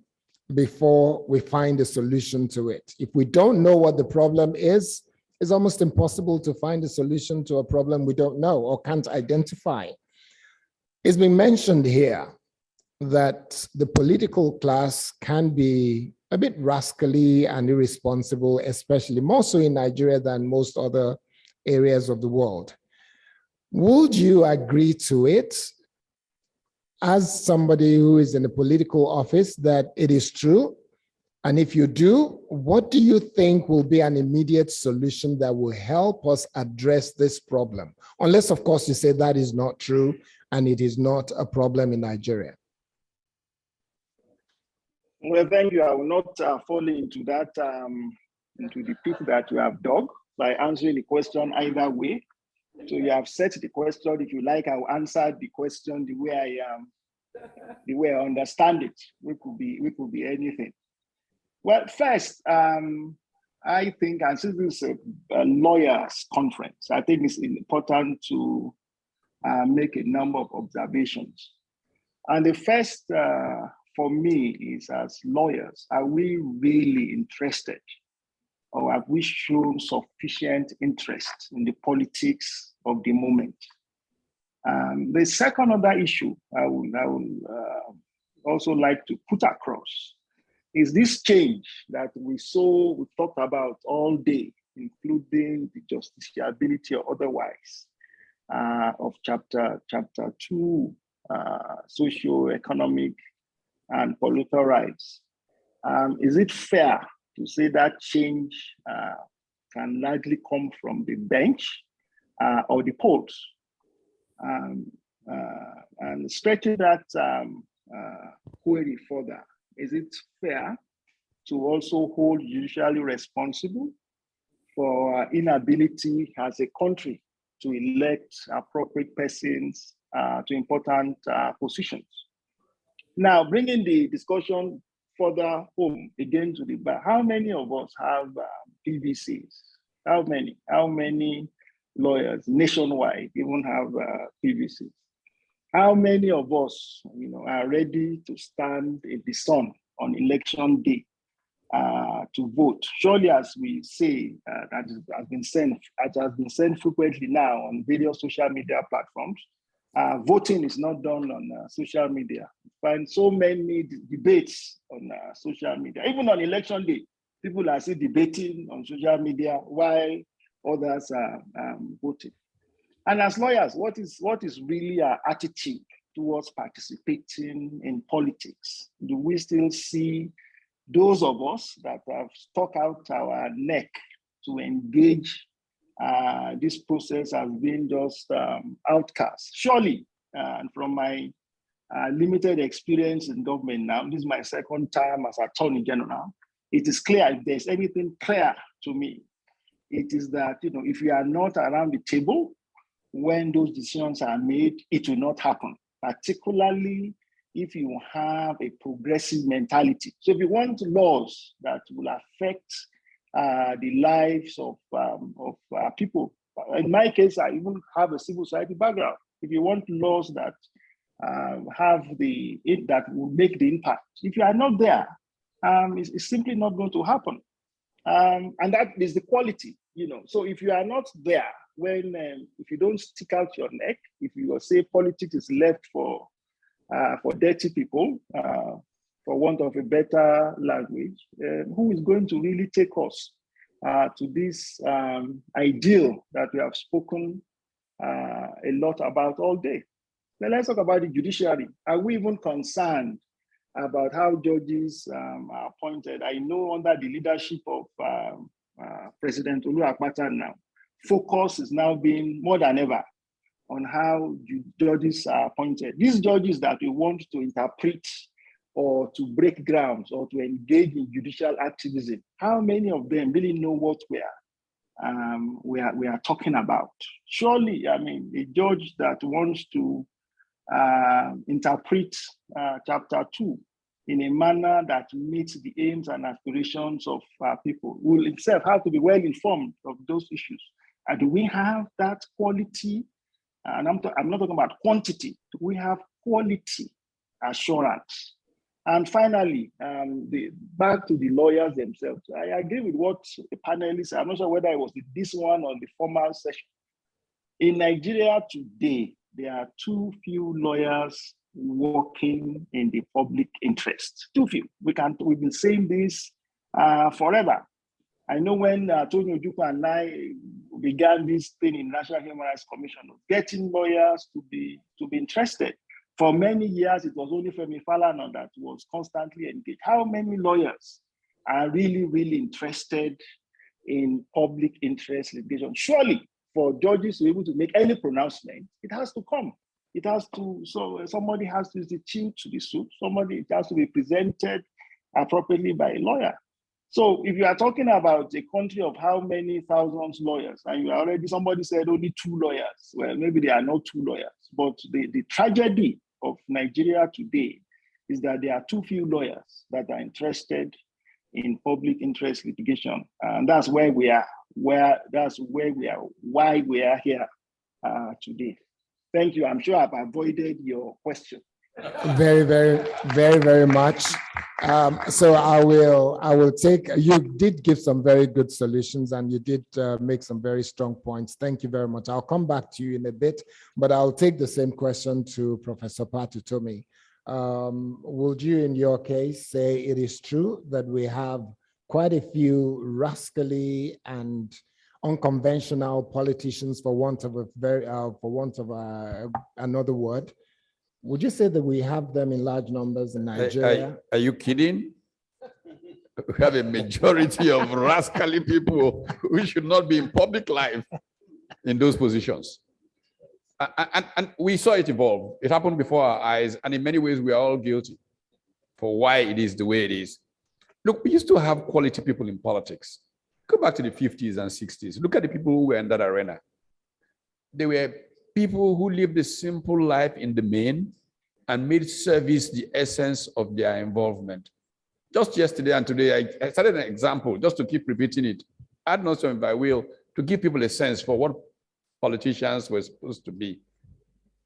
before we find a solution to it. If we don't know what the problem is, it's almost impossible to find a solution to a problem we don't know or can't identify. It's been mentioned here that the political class can be a bit rascally and irresponsible, especially more so in Nigeria than most other areas of the world. Would you agree to it, as somebody who is in a political office, that it is true? And if you do, what do you think will be an immediate solution that will help us address this problem? Unless, of course, you say that is not true and it is not a problem in Nigeria. Well, thank you. I will not fall into that, into the pit that you have dug by answering the question either way. So you have set the question. If you like, I will answer the question the way I understand it. We could be anything. Well, first, I think, and since this is a lawyers' conference, I think it's important to make a number of observations. And the first, for me, is as lawyers, are we really interested, or have we shown sufficient interest in the politics of the moment? The second other issue I would also like to put across is this change that we talked about all day, including the justiciability or otherwise of chapter 2, socio-economic and political rights. Is it fair to say that change can largely come from the bench or the polls? And stretching that query further, is it fair to also hold judicially responsible for inability as a country to elect appropriate persons to important positions? Now, bringing the discussion further home again to the back, how many of us have PVCs? How many lawyers nationwide even have PVCs? How many of us, are ready to stand in the sun on election day to vote. Surely, as we say, that has been sent frequently now on various social media platforms. Voting is not done on social media. You find so many debates on social media. Even on election day, people are still debating on social media while others are voting. And as lawyers, what is really our attitude towards participating in politics? Do we still see those of us that have stuck out our neck to engage this process as being just outcasts? Surely, and from my limited experience in government now, this is my second time as Attorney General, it is clear, if there's anything clear to me, it is that, if you are not around the table when those decisions are made, it will not happen, particularly if you have a progressive mentality. So if you want laws that will affect the lives of people, in my case, I even have a civil society background. If you want laws that that will make the impact, if you are not there, it's simply not going to happen. And that is the quality, So if you are not there, if you don't stick out your neck, if you say politics is left for dirty people, for want of a better language, who is going to really take us to this ideal that we have spoken a lot about all day? Now let's talk about the judiciary. Are we even concerned about how judges are appointed? I know under the leadership of President Olu Akpata now, focus is now being more than ever on how judges are appointed. These judges that we want to interpret or to break grounds or to engage in judicial activism, how many of them really know what we are talking about? Surely, a judge that wants to interpret Chapter 2 in a manner that meets the aims and aspirations of people will himself have to be well informed of those issues. And do we have that quality? And I'm not talking about quantity. Do we have quality assurance? And finally, back to the lawyers themselves. I agree with what the panelists, I'm not sure whether it was this one or the formal session. In Nigeria today, there are too few lawyers working in the public interest. Too few. We've been saying this forever. I know when Tony Ojukwu and I began this thing in National Human Rights Commission, getting lawyers to be interested. For many years, it was only Femi Falana that was constantly engaged. How many lawyers are really, really interested in public interest litigation? Surely, for judges to be able to make any pronouncement, it has to come. It has to, so somebody has to use the chin to the soup. It has to be presented appropriately by a lawyer. So if you are talking about a country of how many thousands of lawyers, and somebody said only 2 lawyers. Well, maybe there are not 2 lawyers, but the tragedy of Nigeria today is that there are too few lawyers that are interested in public interest litigation. And that's where we are, why we are here today. Thank you. I'm sure I've avoided your question. Very, very, very, very much. So I will take, you did give some very good solutions and you did make some very strong points. Thank you very much. I'll come back to you in a bit, but I'll take the same question to Professor Patutomi. Would you, in your case, say it is true that we have quite a few rascally and unconventional politicians, for want of another word? Would you say that we have them in large numbers in Nigeria? Are you kidding? We have a majority of rascally people who should not be in public life in those positions. And we saw it evolve. It happened before our eyes. And in many ways, we are all guilty for why it is the way it is. Look, we used to have quality people in politics. Go back to the 50s and 60s. Look at the people who were in that arena. They were people who lived a simple life in the main and made service the essence of their involvement. Just yesterday and today, I started an example just to keep repeating it. Ad nauseam, if I will, to give people a sense for what politicians were supposed to be.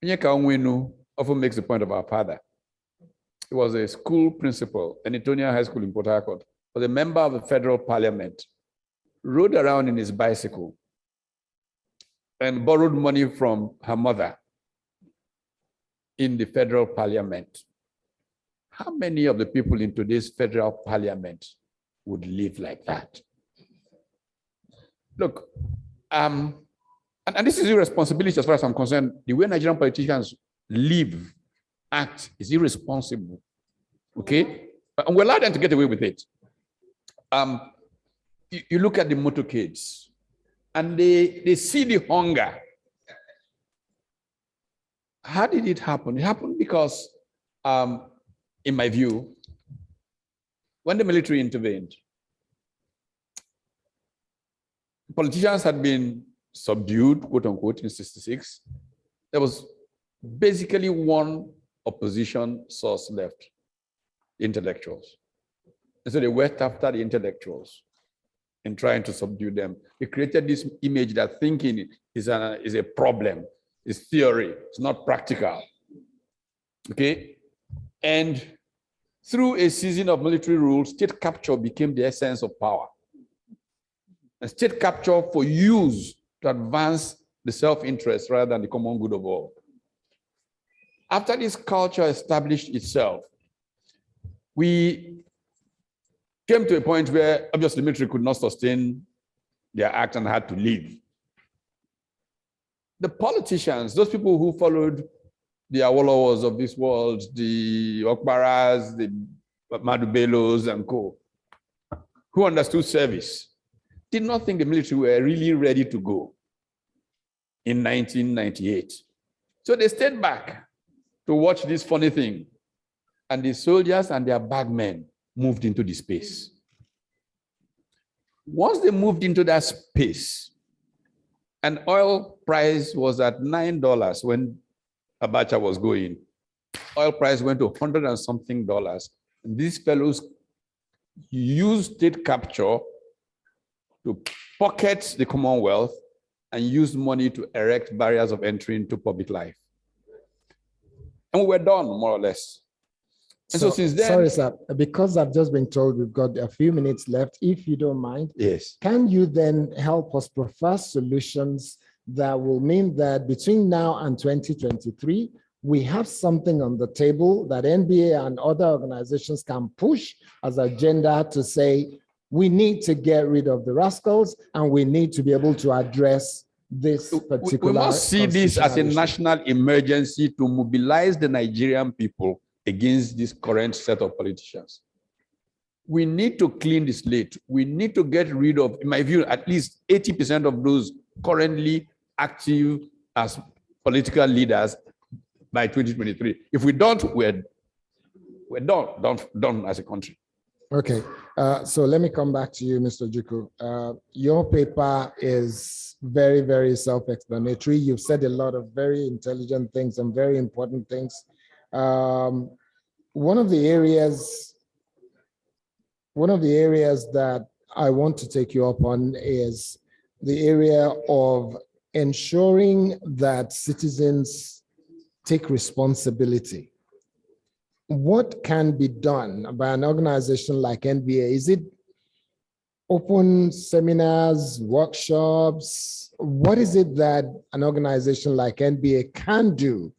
Onyeka Onwenu often makes the point of our father. He was a school principal in Etonia High School in Port Harcourt. was a member of the federal parliament, rode around in his bicycle and borrowed money from her mother in the federal parliament. How many of the people in today's federal parliament would live like that? Look, and this is irresponsibility as far as I'm concerned. The way Nigerian politicians live, act is irresponsible, okay? And we allow them to get away with it. You look at the motorcades, and they see the hunger. How did it happen? It happened because, in my view, when the military intervened, politicians had been subdued, quote unquote, in '66. There was basically one opposition source left, intellectuals. And so they went after the intellectuals in trying to subdue them. They created this image that thinking is a problem, it's theory, it's not practical. Okay? And through a season of military rule, state capture became the essence of power. And state capture for use to advance the self-interest rather than the common good of all. After this culture established itself, we came to a point where obviously the military could not sustain their act and had to leave. The politicians, those people who followed the Awolowas of this world, the Okbaras, the Madubelos and co, who understood service, did not think the military were really ready to go in 1998. So they stayed back to watch this funny thing. And the soldiers and their bagmen moved into the space. Once they moved into that space, and oil price was at $9 when Abacha was going, oil price went to 100 and something dollars. And these fellows used state capture to pocket the Commonwealth and use money to erect barriers of entry into public life. And we were done, more or less. And so since then— Sorry, sir, because I've just been told we've got a few minutes left, if you don't mind. Yes. Can you then help us propose solutions that will mean that between now and 2023, we have something on the table that NBA and other organizations can push as agenda to say, we need to get rid of the rascals and we need to be able to address this particular— We must see this as a issue. national emergency to mobilize the Nigerian people against this current set of politicians. We need to clean the slate. We need to get rid of, in my view, at least 80% of those currently active as political leaders by 2023. If we don't, we're done as a country. Okay, so let me come back to you, Mr. Juku. Your paper is very, very self-explanatory. You've said a lot of very intelligent things and very important things. One of the areas that I want to take you up on is the area of ensuring that citizens take responsibility. What can be done by an organization like NBA? Is it open seminars, workshops? What is it that an organization like NBA can do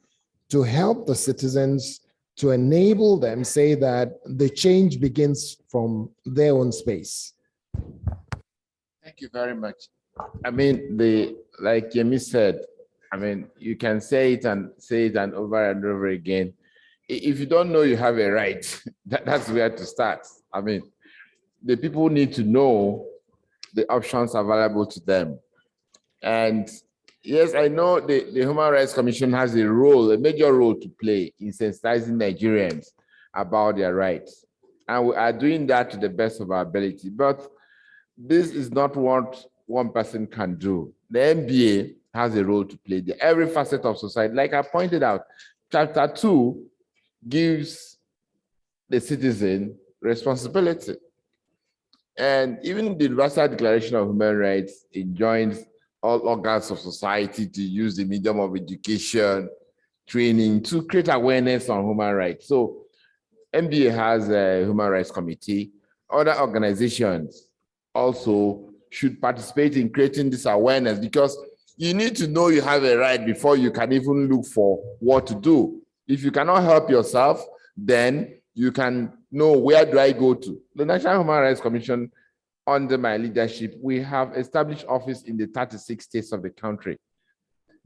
to help the citizens, to enable them, say that the change begins from their own space? Thank you very much. I mean, like Yemi said, I mean, you can say it and over and over again. If you don't know you have a right, that's where to start. I mean, the people need to know the options available to them. And yes, I know the Human Rights Commission has a major role to play in sensitizing Nigerians about their rights. And we are doing that to the best of our ability. But this is not what one person can do. The NBA has a role to play there. Every facet of society, like I pointed out, Chapter 2 gives the citizen responsibility. And even the Universal Declaration of Human Rights enjoins all organs of society to use the medium of education, training to create awareness on human rights. So NBA has a Human Rights Committee. other organizations also should participate in creating this awareness, because you need to know you have a right before you can even look for what to do. If you cannot help yourself, then you can know, where do I go to? The National Human Rights Commission, under my leadership, we have established office in the 36 states of the country.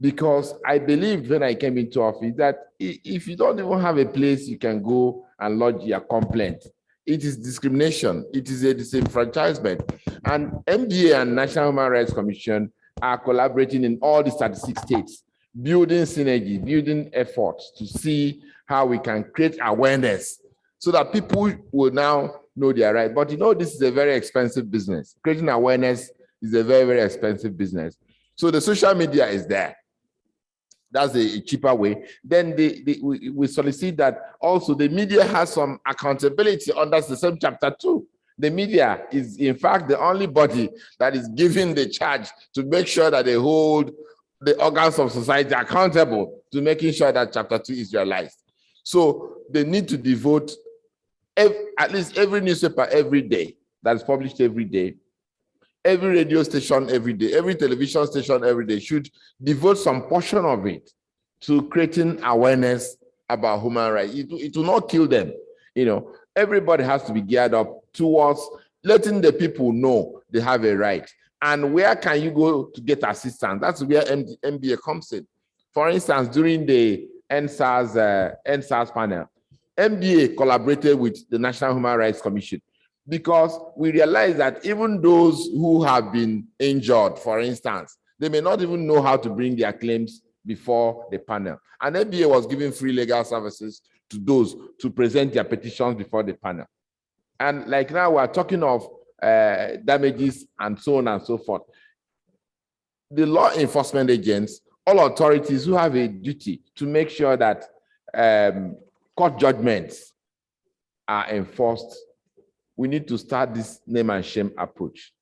Because I believed when I came into office that if you don't even have a place you can go and lodge your complaint, it is discrimination, it is a disenfranchisement. And NBA and National Human Rights Commission are collaborating in all the 36 states, building synergy, building efforts to see how we can create awareness so that people will now know their right. But you know, this is a very expensive business. Creating awareness is a very, very expensive business. So the social media is there. That's a cheaper way. Then we solicit that also the media has some accountability under the same chapter 2. The media is, in fact, the only body that is given the charge to make sure that they hold the organs of society accountable to making sure that chapter 2 is realized. So they need to devote at least every newspaper every day that is published every day, every radio station every day, every television station every day should devote some portion of it to creating awareness about human rights. It will not kill them. You know, everybody has to be geared up towards letting the people know they have a right. And where can you go to get assistance? That's where NBA comes in. For instance, during the NSAS panel, NBA collaborated with the National Human Rights Commission, because we realize that even those who have been injured, for instance, they may not even know how to bring their claims before the panel. And NBA was giving free legal services to those to present their petitions before the panel. And like now we're talking of damages and so on and so forth. The law enforcement agents, all authorities who have a duty to make sure that court judgments are enforced, we need to start this name and shame approach.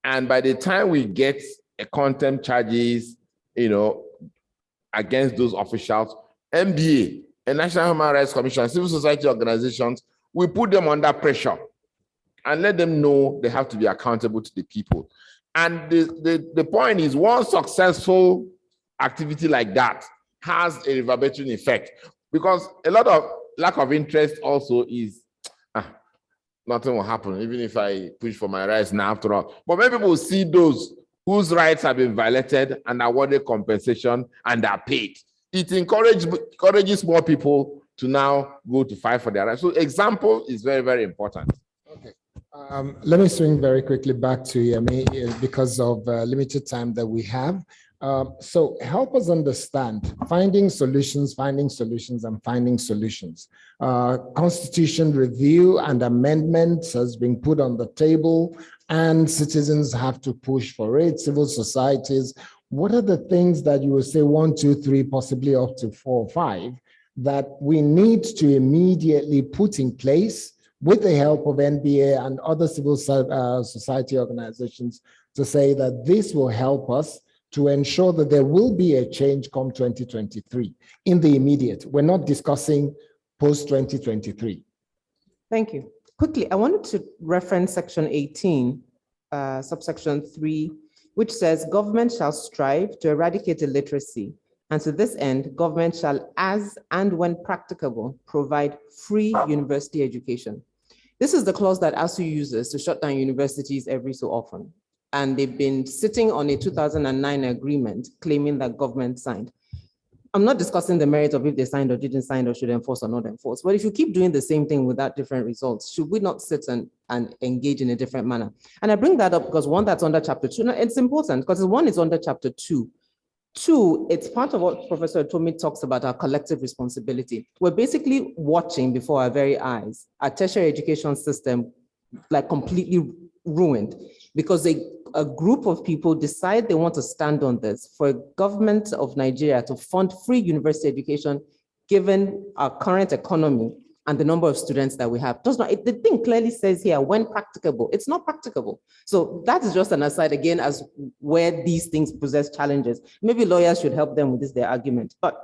And by the time we get a contempt charges, you know, against those officials, NBA, a National Human Rights Commission, civil society organizations, we put them under pressure and let them know they have to be accountable to the people. And the point is, one successful activity like that has a reverberating effect, because a lot of lack of interest also is, nothing will happen, even if I push for my rights now after all. But when people see those whose rights have been violated and awarded compensation and are paid, it encourages more people to now go to fight for their rights. So example is very, very important. Okay. Let me swing very quickly back to Yemi because of limited time that we have. So help us understand finding solutions, and finding solutions. Constitution review and amendments has been put on the table, and citizens have to push for it, civil societies. What are the things that you will say 1, 2, 3, possibly up to 4 or 5, that we need to immediately put in place with the help of NBA and other civil society organizations to say that this will help us to ensure that there will be a change come 2023 in the immediate? We're not discussing post 2023. Thank you. Quickly, I wanted to reference section 18, subsection 3, which says government shall strive to eradicate illiteracy. And to this end, government shall, as and when practicable, provide free university education. This is the clause that ASU uses to shut down universities every so often. And they've been sitting on a 2009 agreement claiming that government signed. I'm not discussing the merit of if they signed or didn't sign or should enforce or not enforce, but if you keep doing the same thing without different results, should we not sit and engage in a different manner? And I bring that up because one, that's under chapter 2. Now, it's important because one is under chapter 2. 2, it's part of what Professor Tomi talks about, our collective responsibility. We're basically watching before our very eyes our tertiary education system like completely ruined because a group of people decide they want to stand on this for a government of Nigeria to fund free university education, given our current economy and the number of students that we have. Does not, the thing clearly says here, when practicable, it's not practicable. So that is just an aside again, as where these things possess challenges. Maybe lawyers should help them with this, their argument. But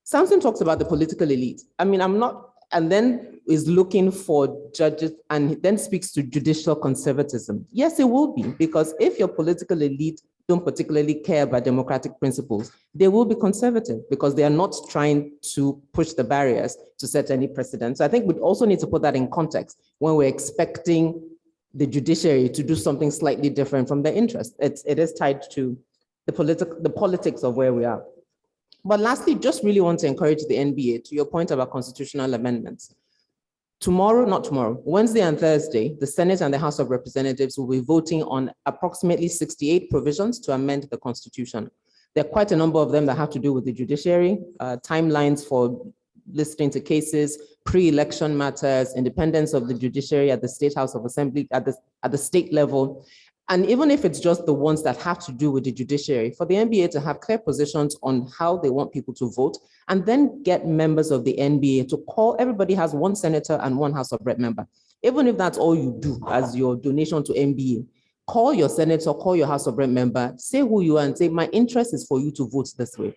Samson talks about the political elite. I mean, I'm not and then is looking for judges and then speaks to judicial conservatism. Yes, it will be, because if your political elite don't particularly care about democratic principles, they will be conservative because they are not trying to push the barriers to set any precedent. So I think we also need to put that in context when we're expecting the judiciary to do something slightly different from their interest. It is tied to the politics of where we are. But lastly, just really want to encourage the NBA, to your point about constitutional amendments. Wednesday and Thursday, the Senate and the House of Representatives will be voting on approximately 68 provisions to amend the Constitution. There are quite a number of them that have to do with the judiciary, timelines for listening to cases, pre-election matters, independence of the judiciary at the State House of Assembly, at the state level. And even if it's just the ones that have to do with the judiciary, for the NBA to have clear positions on how they want people to vote, and then get members of the NBA to call, everybody has one senator and one House of Rep member. Even if that's all you do as your donation to NBA, call your senator, call your House of Rep member, say who you are and say, my interest is for you to vote this way.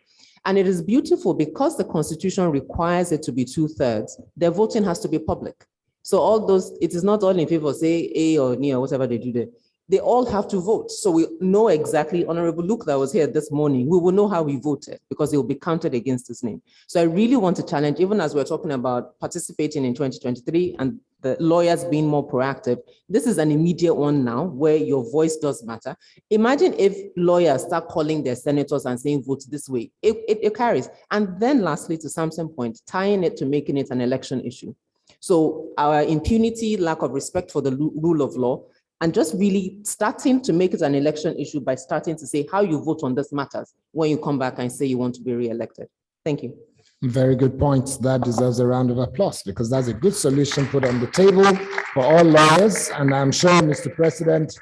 And it is beautiful because the Constitution requires it to be 2/3, their voting has to be public. So all those, it is not all in favor, say A or N or whatever they do there. They all have to vote. So we know exactly, Honorable Luke that was here this morning, we will know how we voted because it will be counted against his name. So I really want to challenge, even as we're talking about participating in 2023 and the lawyers being more proactive, this is an immediate one now where your voice does matter. Imagine if lawyers start calling their senators and saying vote this way, it carries. And then lastly, to Samson's point, tying it to making it an election issue. So our impunity, lack of respect for the rule of law, and just really starting to make it an election issue by starting to say how you vote on this matters when you come back and say you want to be re-elected. Thank you. Very good points. That deserves a round of applause because that's a good solution put on the table for all lawyers. And I'm sure Mr. President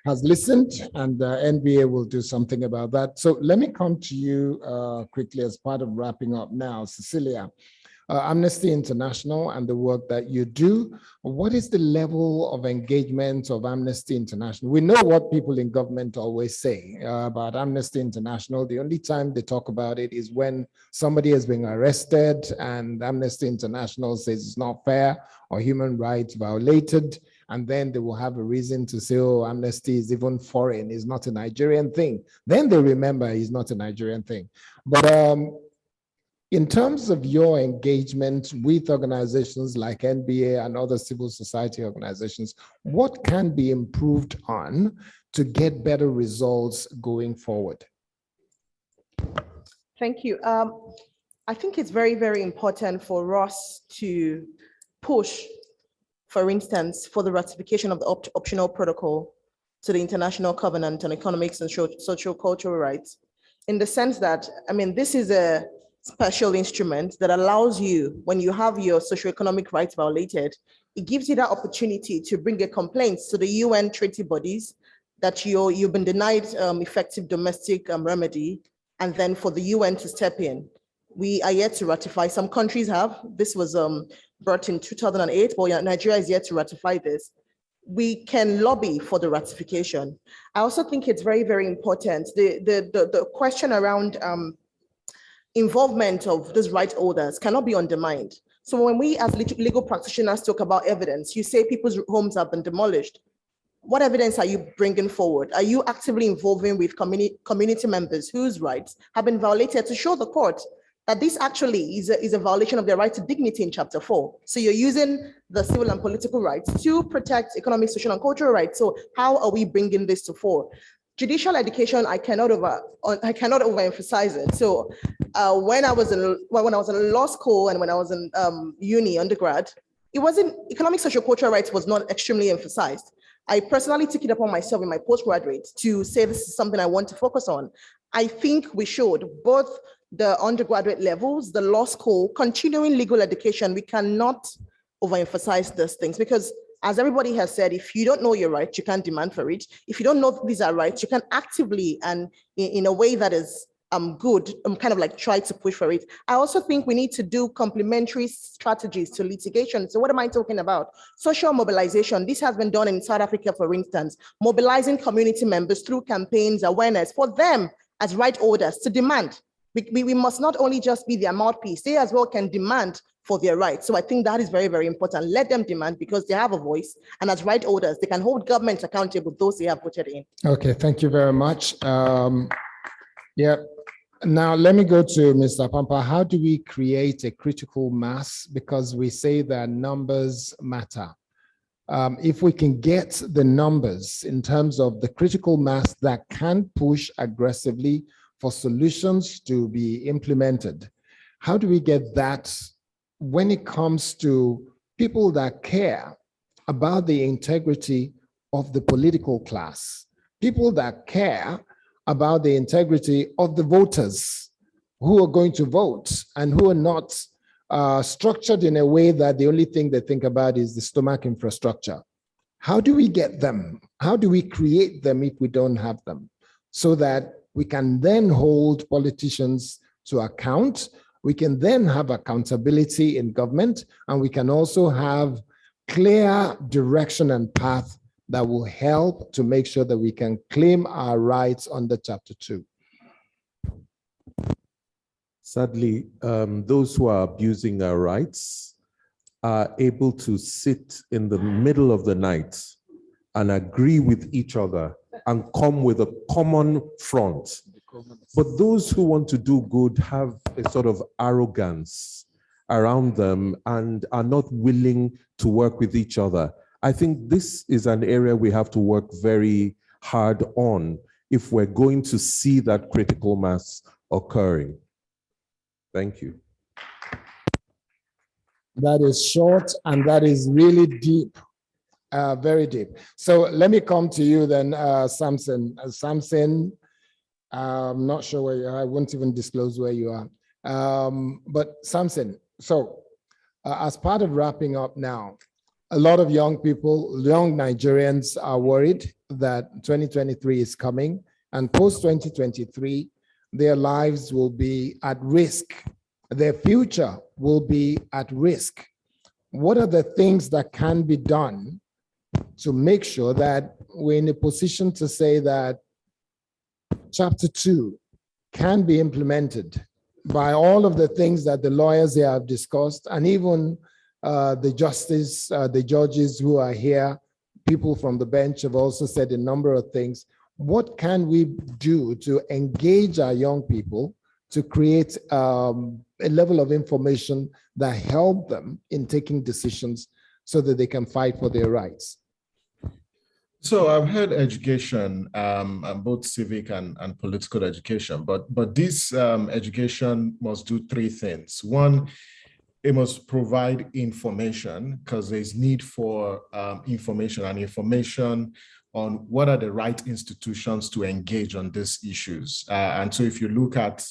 has listened and the NBA will do something about that. So let me come to you quickly as part of wrapping up now. Cecilia, Amnesty International and the work that you do, what is the level of engagement of Amnesty International? We know what people in government always say about Amnesty International. The only time they talk about it is when somebody has been arrested and Amnesty International says it's not fair or human rights violated. And then they will have a reason to say, oh, Amnesty is even foreign, it's not a Nigerian thing. Then they remember it's not a Nigerian thing. But in terms of your engagement with organizations like NBA and other civil society organizations, what can be improved on to get better results going forward? Thank you. I think it's very, very important for us to push, for instance, for the ratification of the optional protocol to the International Covenant on Economics and Social-Cultural Rights, in the sense that, I mean, this is a special instrument that allows you, when you have your socioeconomic rights violated, it gives you that opportunity to bring a complaint to the UN treaty bodies that you've been denied effective domestic remedy, and then for the UN to step in. We are yet to ratify. Some countries have. This was brought in 2008, but Nigeria is yet to ratify this. We can lobby for the ratification. I also think it's very, very important. The question around involvement of these right holders cannot be undermined. So when we as legal practitioners talk about evidence, you say people's homes have been demolished. What evidence are you bringing forward? Are you actively involving with community members whose rights have been violated to show the court that this actually is a violation of their right to dignity in Chapter 4? So you're using the civil and political rights to protect economic, social, and cultural rights. So how are we bringing this to fore? Judicial education, I cannot overemphasize it. So when I was in law school and when I was in uni undergrad, it wasn't, economic, social, cultural rights was not extremely emphasized. I personally took it upon myself in my postgraduate to say this is something I want to focus on. I think we should, both the undergraduate levels, the law school, continuing legal education, we cannot overemphasize these things because, as everybody has said, if you don't know your rights, you can't demand for it. If you don't know these are rights, you can actively and in a way that is good, kind of like try to push for it. I also think we need to do complementary strategies to litigation. So what am I talking about? Social mobilization. This has been done in South Africa, for instance, mobilizing community members through campaigns, awareness for them as right holders to demand. We must not only just be their mouthpiece, they as well can demand for their rights. So I think that is very, very important. Let them demand because they have a voice, and as right holders, they can hold governments accountable, those they have voted in. Okay, thank you very much. Yeah. Now let me go to Mr. Pampa. How do we create a critical mass? Because we say that numbers matter. If we can get the numbers in terms of the critical mass that can push aggressively for solutions to be implemented, how do we get that when it comes to people that care about the integrity of the political class, people that care about the integrity of the voters who are going to vote and who are not structured in a way that the only thing they think about is the stomach infrastructure? How do we get them? How do we create them if we don't have them? So that we can then hold politicians to account, we can then have accountability in government, and we can also have clear direction and path that will help to make sure that we can claim our rights under Chapter 2. Sadly, those who are abusing our rights are able to sit in the middle of the night and agree with each other and come with a common front. But those who want to do good have a sort of arrogance around them and are not willing to work with each other. I think this is an area we have to work very hard on if we're going to see that critical mass occurring. Thank you. That is short and that is really deep, very deep. So let me come to you then, Samson. Samson, I'm not sure where you are. I won't even disclose where you are. But Samson, so as part of wrapping up now, a lot of young people, young Nigerians are worried that 2023 is coming, and post 2023, their lives will be at risk. Their future will be at risk. What are the things that can be done to make sure that we're in a position to say that Chapter 2 can be implemented by all of the things that the lawyers here have discussed, and even the justice, the judges who are here, people from the bench have also said a number of things. What can we do to engage our young people to create a level of information that help them in taking decisions so that they can fight for their rights? So I've heard education, both civic and political education, but this education must do three things. One, it must provide information because there's need for information on what are the right institutions to engage on these issues. And so if you look at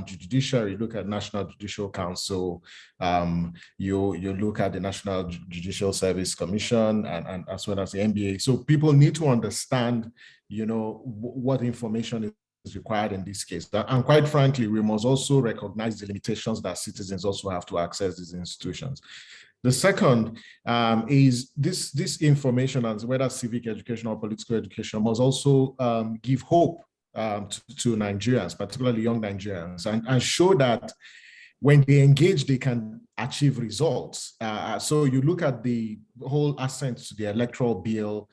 judiciary, look at National Judicial Council, you look at the National Judicial Service Commission and as well as the NBA. So people need to understand, what information is required in this case. And quite frankly, we must also recognize the limitations that citizens also have to access these institutions. The second is this information, and whether civic education or political education, must also give hope to Nigerians, particularly young Nigerians, and show that when they engage, they can achieve results. So you look at the whole assent to the electoral bill,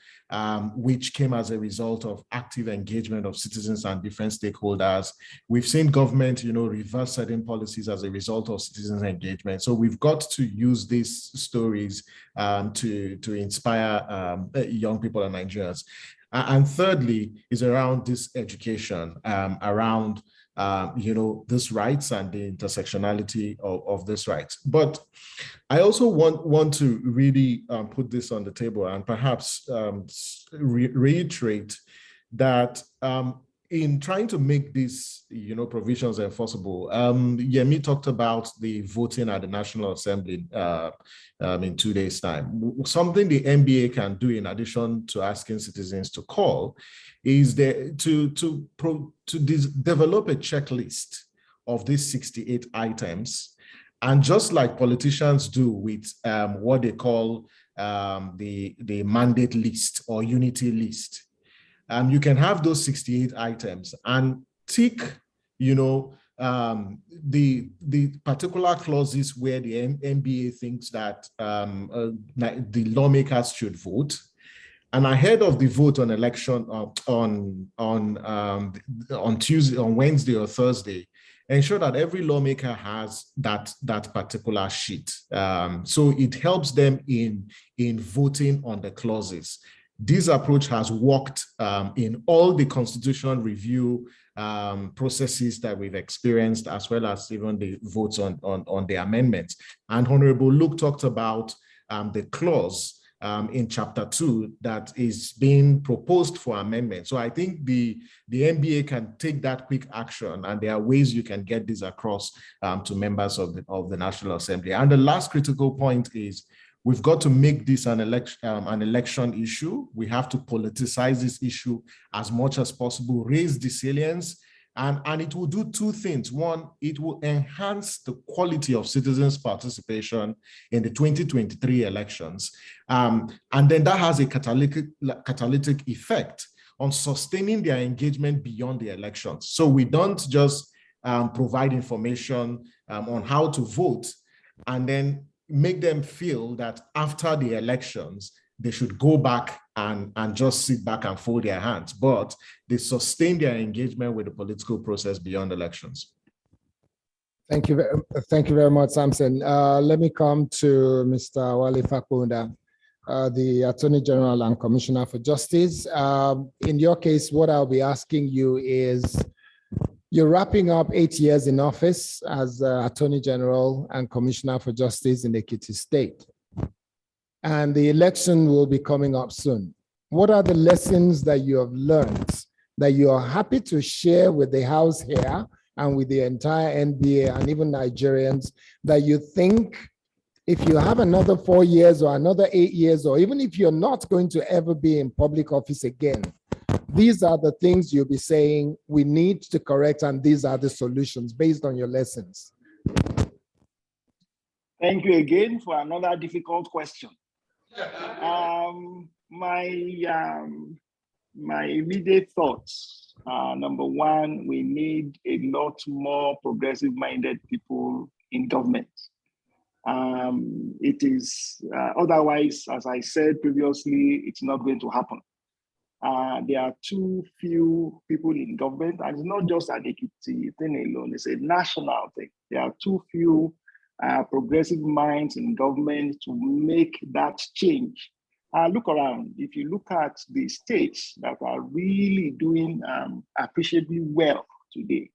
which came as a result of active engagement of citizens and different stakeholders. We've seen government, reverse certain policies as a result of citizens' engagement. So we've got to use these stories to inspire young people and Nigerians. And thirdly is around this education, around these rights and the intersectionality of these rights. But I also want to really put this on the table and perhaps reiterate that in trying to make these provisions enforceable, Yemi talked about the voting at the National Assembly in 2 days' time. Something the NBA can do in addition to asking citizens to call is to develop a checklist of these 68 items. And just like politicians do with what they call the mandate list or unity list, you can have those 68 items and tick, the particular clauses where the NBA thinks that the lawmakers should vote. And ahead of the vote on election on Tuesday, on Wednesday or Thursday, ensure that every lawmaker has that particular sheet. So it helps them in voting on the clauses. This approach has worked in all the constitutional review processes that we've experienced, as well as even the votes on the amendments. And Honorable Luke talked about the clause in chapter 2 that is being proposed for amendment. So I think the NBA can take that quick action, and there are ways you can get this across to members of the National Assembly. And the last critical point is we've got to make this an election issue. We have to politicize this issue as much as possible, raise the salience, and it will do two things. One, it will enhance the quality of citizens' participation in the 2023 elections. And then that has a catalytic effect on sustaining their engagement beyond the elections. So we don't just provide information on how to vote and then make them feel that after the elections, they should go back and just sit back and fold their hands, but they sustain their engagement with the political process beyond elections. Thank you very much, Samson. Let me come to Mr. Wale Fakunda, the Attorney General and Commissioner for Justice. In your case, what I'll be asking you is, you're wrapping up 8 years in office as Attorney General and Commissioner for Justice in Ekiti State, and the election will be coming up soon. What are the lessons that you have learned that you are happy to share with the House here and with the entire NBA and even Nigerians, that you think if you have another 4 years or another 8 years, or even if you're not going to ever be in public office again, these are the things you'll be saying we need to correct, and these are the solutions based on your lessons? Thank you again for another difficult question. My immediate thoughts are, number one, we need a lot more progressive-minded people in government. It is otherwise, as I said previously, it's not going to happen. There are too few people in government, and it's not just an Ekiti thing alone, it's a national thing. There are too few progressive minds in government to make that change. Look around. If you look at the states that are really doing appreciably well today,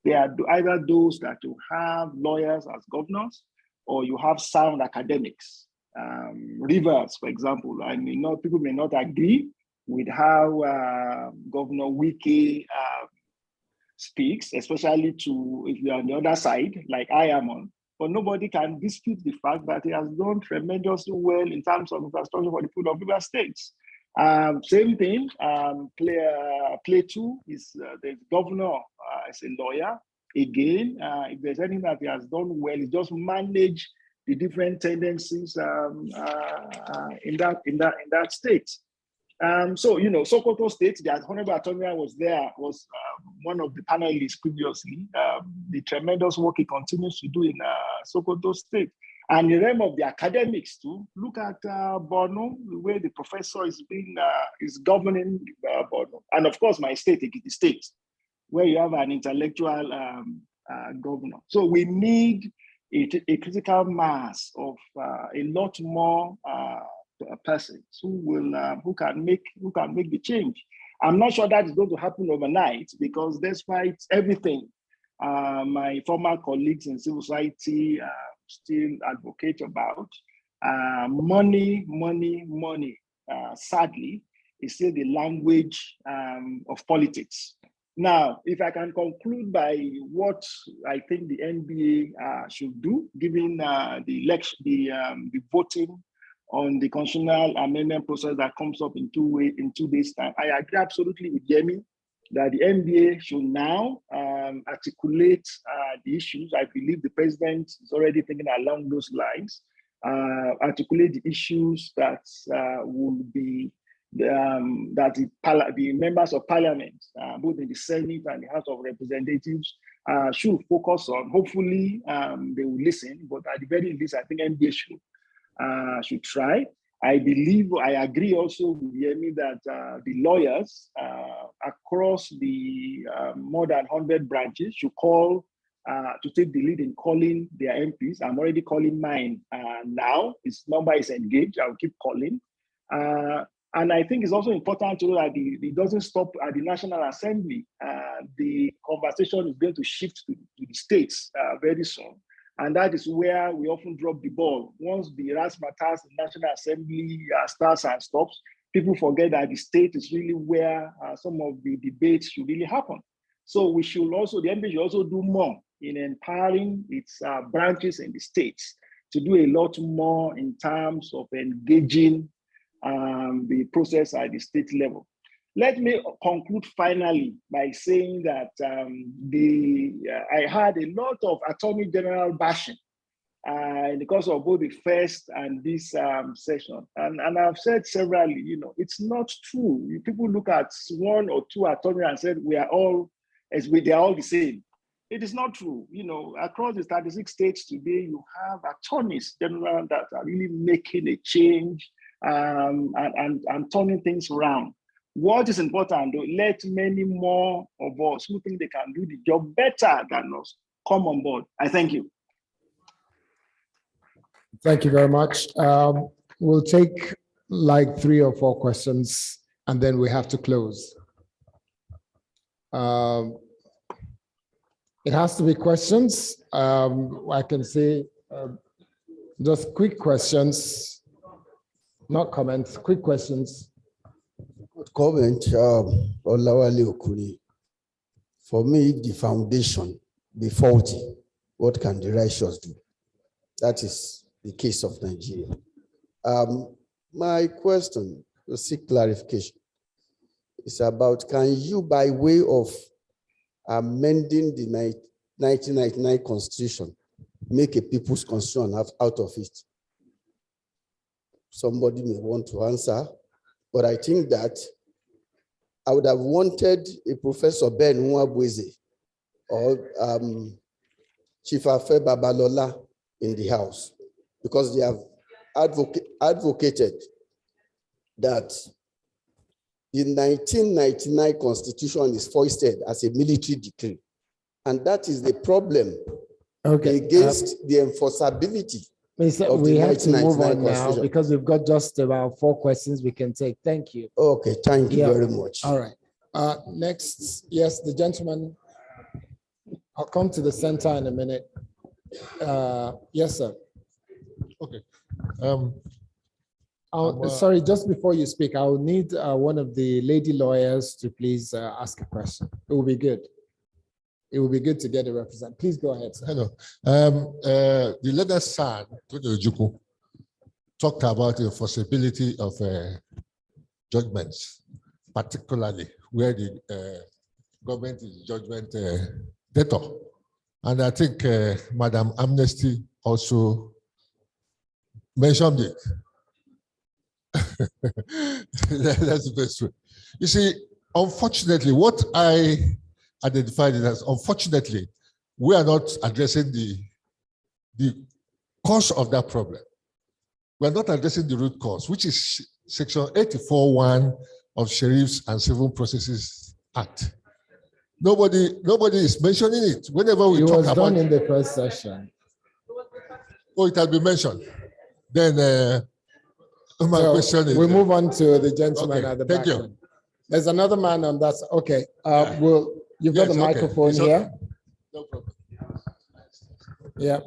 they are either those that you have lawyers as governors, or you have sound academics. Rivers, for example, I mean, people may not agree with how Governor Wike speaks, especially if you're on the other side, like I am on. But nobody can dispute the fact that he has done tremendously well in terms of infrastructure for the people of River States. Same thing, Plateau is the governor is a lawyer. Again, if there's anything that he has done well, he just manage the different tendencies in that state. So, you know, Sokoto State, the Honorable Attorney was there, was one of the panelists previously. The tremendous work he continues to do in Sokoto State. And in the realm of the academics too, look at Borno, the way the professor is governing Borno. And of course, my state, Ekiti State, where you have an intellectual governor. So we need a critical mass of a lot more persons who can make the change. I'm not sure that is going to happen overnight, because despite everything my former colleagues in civil society still advocate about, money, sadly, is still the language of politics. Now, if I can conclude by what I think the NBA should do, given the voting on the constitutional amendment process that comes up in 2 days' time, I agree absolutely with Yemi that the NBA should now articulate the issues. I believe the president is already thinking along those lines. Articulate the issues that will be that the members of parliament, both in the Senate and the House of Representatives, should focus on. Hopefully, they will listen, but at the very least, I think NBA should try. I agree also with Yemi that the lawyers across the more than 100 branches should call to take the lead in calling their MPs. I'm already calling mine now. His number is engaged. I'll keep calling. And I think it's also important to know that it doesn't stop at the National Assembly. The conversation is going to shift to the states very soon. And that is where we often drop the ball. Once the razzmatazz in National Assembly starts and stops, people forget that the state is really where some of the debates should really happen. So we should also, the NBA should also do more in empowering its branches in the states to do a lot more in terms of engaging the process at the state level. Let me conclude finally by saying that I had a lot of Attorney General bashing in the course of both the first and this session. And I've said severally, it's not true. People look at one or two attorneys and said, they're all the same. It is not true. Across the 36 states today, you have attorneys general that are really making a change and turning things around. What is important, though, let many more of us who think they can do the job better than us come on board. I thank you. Thank you very much. We'll take like 3 or 4 questions, and then we have to close. It has to be questions. I can say just quick questions, not comments, quick questions. Good comment, Olawale Okuni. For me, the foundation be faulty. What can the righteous do? That is the case of Nigeria. My question to seek clarification is about, can you, by way of amending the 1999 Constitution, make a people's constitution out of it? Somebody may want to answer. But I think that I would have wanted a Professor Ben Nwabweze or Chief Afe Babalola in the House, because they have advocated that the 1999 Constitution is foisted as a military decree. And that is the problem against the enforceability. We have to move on now because we've got just about 4 questions we can take. Thank you. Okay, thank you very much. All right. Next, yes, the gentleman. I'll come to the center in a minute. Yes, sir. Okay. Sorry, just before you speak, I will need one of the lady lawyers to please ask a question. It will be good. It will be good to get a representative. Please go ahead, sir. Hello. The letter son, Juku, talked about the enforceability of judgments, particularly where the government is judgment debtor. And I think Madam Amnesty also mentioned it. That's the best way. You see, unfortunately, what I identified it as, unfortunately, we are not addressing the cause of that problem. We're not addressing the root cause, which is Section 84(1) of Sheriffs and Civil Processes Act. Nobody is mentioning it. Whenever we talk about it in the first session. Oh, it has been mentioned. Then my question is. We move on to the gentleman at the back. Thank you. There's another man on that. Okay. You've got the microphone here. No problem. Yeah.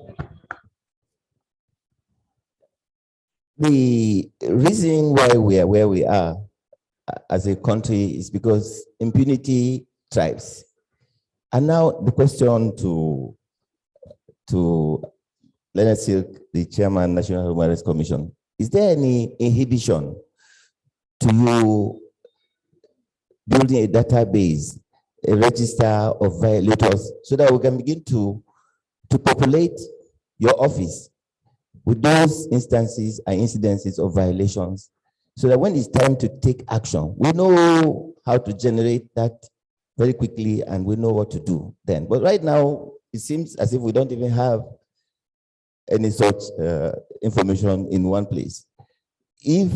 The reason why we are where we are as a country is because impunity thrives. And now the question to Leonard Silk, the chairman, National Human Rights Commission, is there any inhibition to you building a database, a register of violators, so that we can begin to populate your office with those instances and incidences of violations, so that when it's time to take action, we know how to generate that very quickly and we know what to do then. But right now, it seems as if we don't even have any such information in one place. If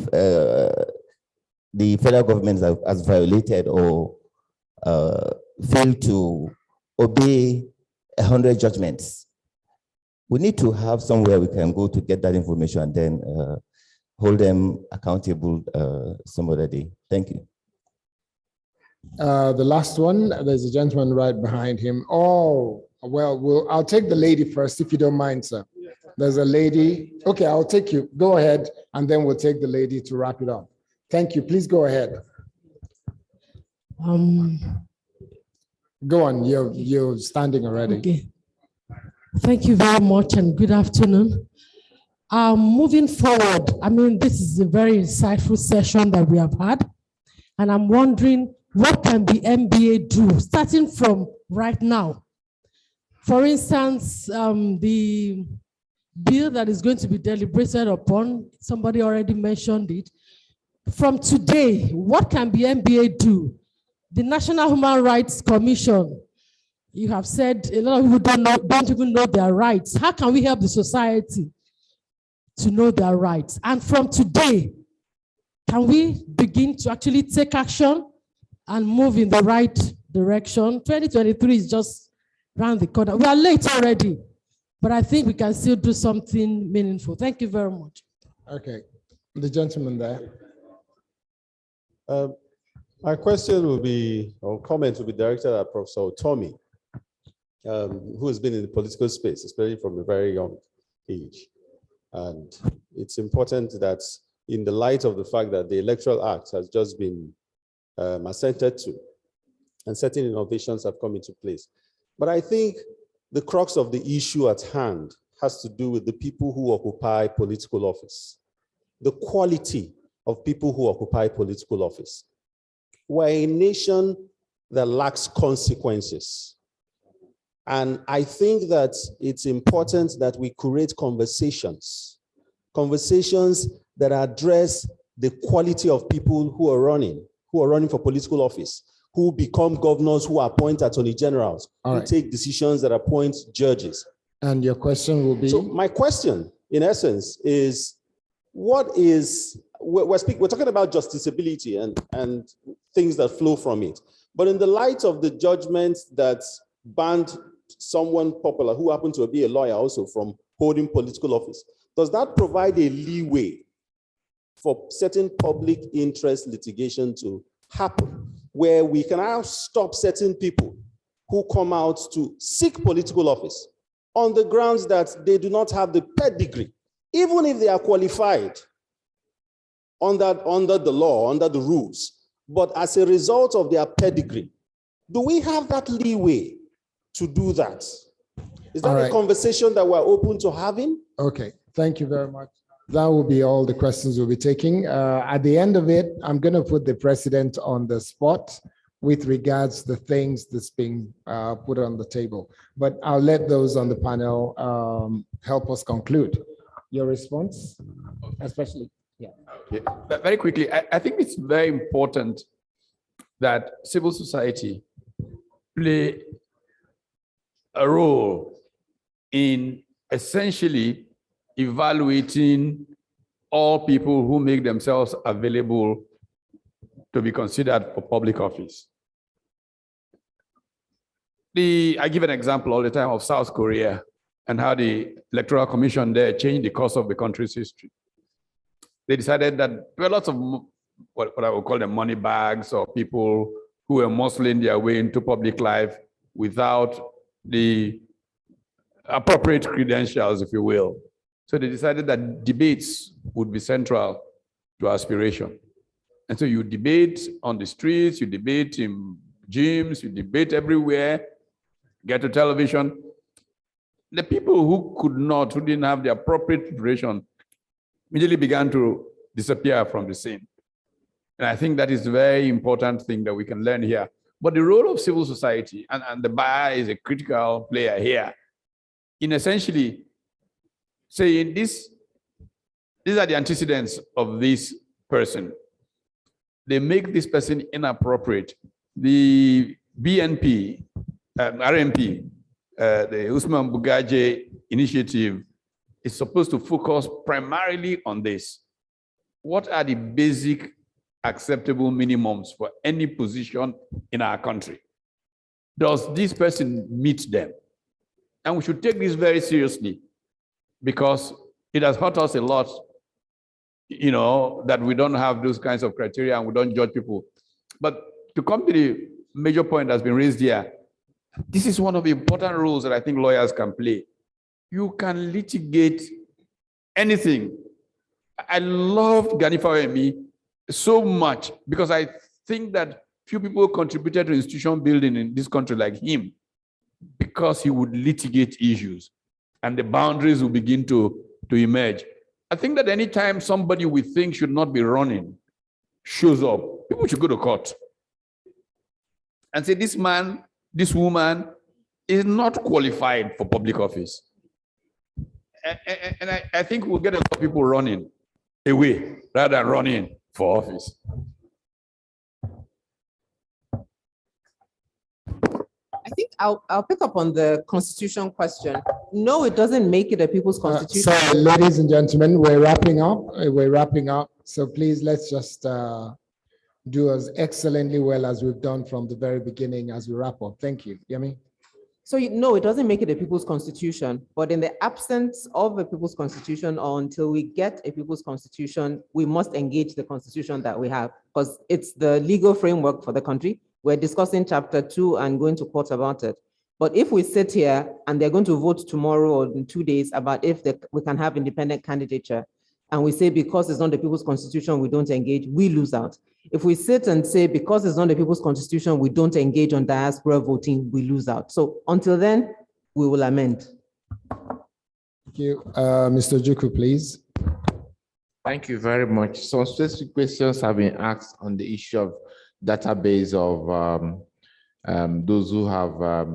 the federal government has violated or failed to obey 100 judgments, we need to have somewhere we can go to get that information and then hold them accountable some other day. Thank you. The last one, there's a gentleman right behind him. Oh, well, I'll take the lady first, if you don't mind, sir. There's a lady. Okay, I'll take you. Go ahead, and then we'll take the lady to wrap it up. Thank you. Please go ahead. Go on. You're standing already. Okay. Thank you very much, and good afternoon. Moving forward, I mean, this is a very insightful session that we have had, and I'm wondering, what can the NBA do, starting from right now? For instance, the bill that is going to be deliberated upon, somebody already mentioned it. From today, what can the NBA do? The National Human Rights Commission, you have said a lot of people don't even know their rights. How can we help the society to know their rights? And from today, can we begin to actually take action and move in the right direction? 2023 is just around the corner. We are late already, but I think we can still do something meaningful. Thank you very much. Okay, the gentleman there. My question will be, or comment will be directed at Professor Tommy, who has been in the political space, especially from a very young age. And it's important that in the light of the fact that the Electoral Act has just been assented to, and certain innovations have come into place. But I think the crux of the issue at hand has to do with the people who occupy political office, the quality of people who occupy political office. We're a nation that lacks consequences. And I think that it's important that we create conversations that address the quality of people who are running for political office, who become governors, who appoint attorney generals, who take decisions that appoint judges. And your question will be? So my question, in essence, is we're talking about justiciability and things that flow from it. But in the light of the judgment that banned someone popular who happened to be a lawyer also from holding political office, does that provide a leeway for certain public interest litigation to happen, where we can now stop certain people who come out to seek political office on the grounds that they do not have the pedigree, even if they are qualified under the law, under the rules, but as a result of their pedigree? Do we have that leeway to do that? Is that a conversation that we're open to having? Okay, thank you very much. That will be all the questions we'll be taking. At the end of it, I'm going to put the president on the spot with regards to the things that's being put on the table. But I'll let those on the panel help us conclude. Your response, especially, yeah. Okay. But very quickly, I think it's very important that civil society play a role in essentially evaluating all people who make themselves available to be considered for public office. I give an example all the time of South Korea and how the Electoral Commission there changed the course of the country's history. They decided that there were lots of what I would call them money bags, or people who were muscling their way into public life without the appropriate credentials, if you will. So they decided that debates would be central to aspiration. And so you debate on the streets, you debate in gyms, you debate everywhere, get to television. The people who didn't have the appropriate preparation, immediately began to disappear from the scene. And I think that is a very important thing that we can learn here. But the role of civil society, and the bar is a critical player here, in essentially saying these are the antecedents of this person. They make this person inappropriate. The BNP, RMP, the Usman Bugaje initiative is supposed to focus primarily on this. What are the basic acceptable minimums for any position in our country? Does this person meet them? And we should take this very seriously because it has hurt us a lot, that we don't have those kinds of criteria and we don't judge people. But to come to the major point that's been raised here, this is one of the important roles that I think lawyers can play. You can litigate anything. I loved Gani Fawemi so much because I think that few people contributed to institution building in this country like him because he would litigate issues and the boundaries will begin to emerge. I think that anytime somebody we think should not be running shows up, people should go to court and say, this man, this woman is not qualified for public office. And I think we'll get a lot of people running away rather than running for office. I think I'll pick up on the constitution question. No, it doesn't make it a people's constitution. So, ladies and gentlemen, we're wrapping up. So please, let's just do as excellently well as we've done from the very beginning as we wrap up. Thank you. Yemi? So no, it doesn't make it a people's constitution, but in the absence of a people's constitution or until we get a people's constitution, we must engage the constitution that we have because it's the legal framework for the country. We're discussing chapter 2 and going to court about it. But if we sit here and they're going to vote tomorrow or in 2 days about if we can have independent candidature, and we say because it's not the people's constitution, we don't engage, we lose out. If we sit and say because it's not the people's constitution, we don't engage on diaspora voting, we lose out. So until then, we will amend. Thank you. Mr. Juku, please. Thank you very much. Some specific questions have been asked on the issue of database of those who have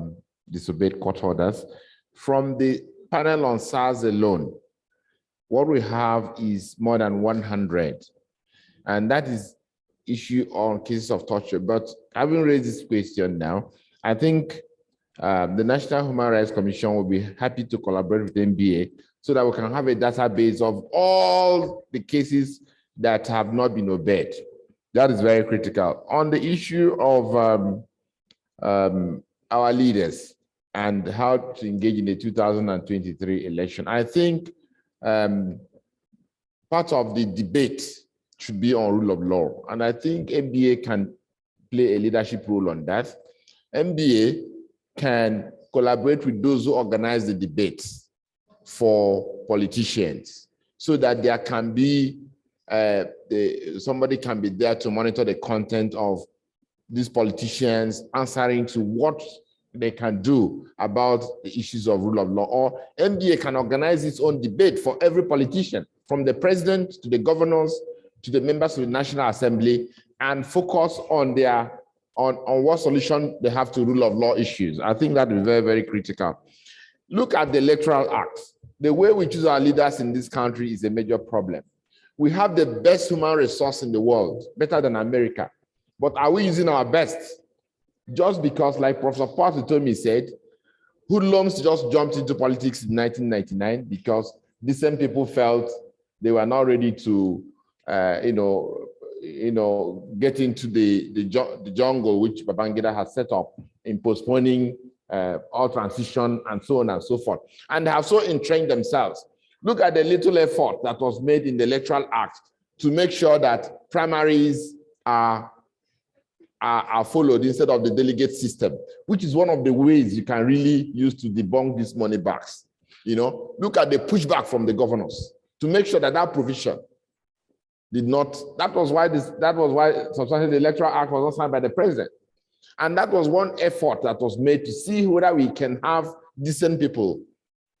disobeyed court orders. From the panel on SARS alone, what we have is more than 100. And that is issue on cases of torture. But having raised this question now, I think the National Human Rights Commission will be happy to collaborate with NBA so that we can have a database of all the cases that have not been obeyed. That is very critical. On the issue of our leaders and how to engage in the 2023 election, I think part of the debate should be on rule of law. And I think NBA can play a leadership role on that. NBA can collaborate with those who organize the debates for politicians so that there can be somebody can be there to monitor the content of these politicians answering to what they can do about the issues of rule of law. Or NBA can organize its own debate for every politician, from the president to the governors to the members of the National Assembly, and focus on their on what solution they have to rule of law issues. I think that is very, very critical. Look at the Electoral Act. The way we choose our leaders in this country is a major problem. We have the best human resource in the world, better than America. But are we using our best? Just because, like Professor Partotomi said, hoodlums just jumped into politics in 1999 because the same people felt they were not ready to, get into the jungle which Babangida has set up in postponing all transition and so on and so forth, and have so entrenched themselves. Look at the little effort that was made in the Electoral Act to make sure that primaries are followed instead of the delegate system, which is one of the ways you can really use to debunk these money backs. Look at the pushback from the governors to make sure that that provision did not. That was why substantially the Electoral Act was not signed by the president, and that was one effort that was made to see whether we can have decent people,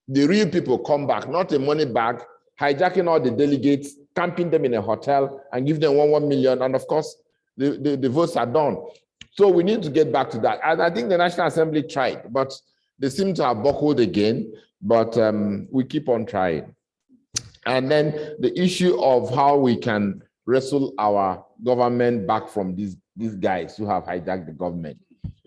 the real people, come back, not a money bag, hijacking all the delegates, camping them in a hotel, and give them 1 million, and of course, the votes are done. So we need to get back to that. And I think the National Assembly tried, but they seem to have buckled again, but we keep on trying. And then the issue of how we can wrestle our government back from these guys who have hijacked the government.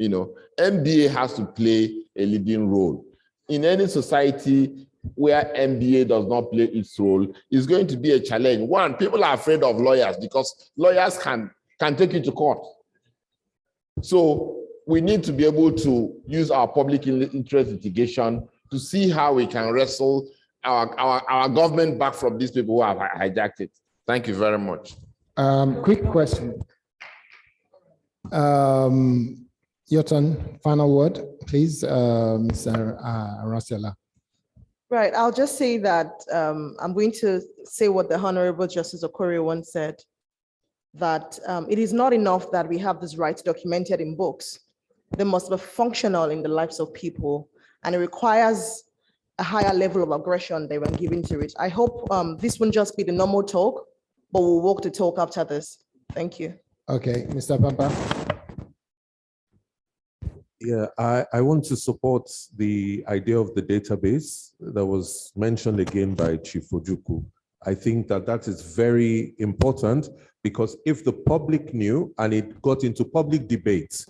MBA has to play a leading role. In any society where MBA does not play its role, it's going to be a challenge. One, people are afraid of lawyers because lawyers can take you to court. So we need to be able to use our public interest litigation to see how we can wrestle our government back from these people who have hijacked it. Thank you very much. Quick question. Your turn, final word, please, Mr. Arasiala. Right, I'll just say that I'm going to say what the Honorable Justice Okorie once said, that it is not enough that we have these rights documented in books. They must be functional in the lives of people, and it requires a higher level of aggression than when given to it. I hope this won't just be the normal talk, but we'll walk the talk after this. Thank you. Okay, Mr. Pampa. Yeah, I want to support the idea of the database that was mentioned again by Chief Ojukwu. I think that is very important, because if the public knew and it got into public debate,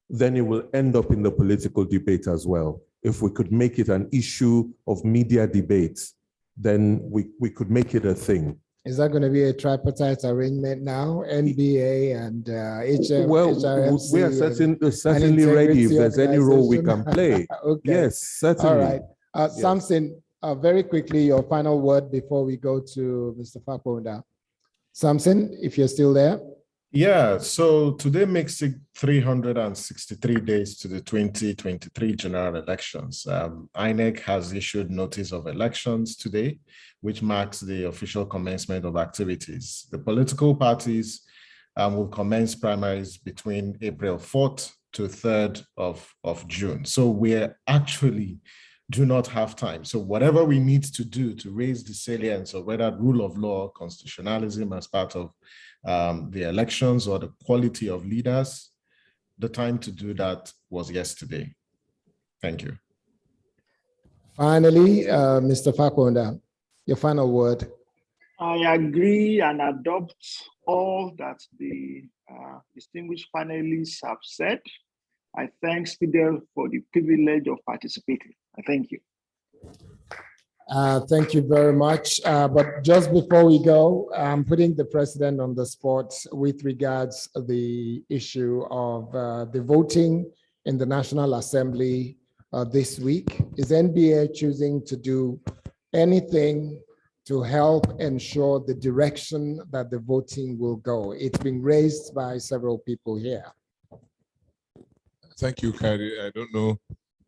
then it will end up in the political debate as well. If we could make it an issue of media debate, then we could make it a thing. Is that going to be a tripartite arrangement now? NBA and HRMC? Well, we are certainly ready if there's any role we can play. Okay. Yes, certainly. All right. Yes. Samson, very quickly, your final word before we go to Mr. Fakonda. Samson, if you're still there. Yeah, so today makes it 363 days to the 2023 general elections. INEC has issued notice of elections today, which marks the official commencement of activities. The political parties will commence primaries between April 4th to 3rd of June. So we're actually do not have time. So whatever we need to do to raise the salience of whether rule of law, constitutionalism as part of the elections or the quality of leaders, the time to do that was yesterday. Thank you. Finally, Mr. Fakonda, your final word. I agree and adopt all that the distinguished panelists have said. I thank Spidel for the privilege of participating. I thank you. Thank you very much. But just before we go, I'm putting the president on the spot with regards to the issue of the voting in the National Assembly this week. Is NBA choosing to do anything to help ensure the direction that the voting will go? It's been raised by several people here. Thank you, Kari. I don't know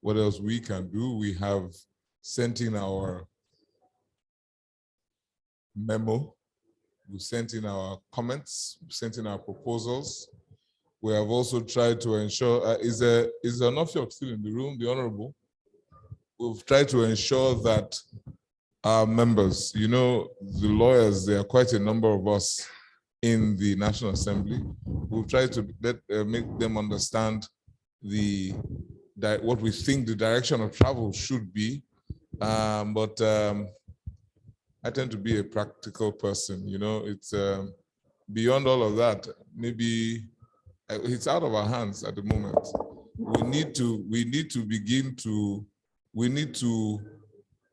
what else we can do. We have sent in our memo, we sent in our comments, we sent in our proposals. We have also tried to ensure, is Onofio still in the room, the Honorable? We've tried to ensure that our members, the lawyers, there are quite a number of us in the National Assembly. We've tried to make them understand what we think the direction of travel should be. But I tend to be a practical person, it's beyond all of that. Maybe it's out of our hands at the moment.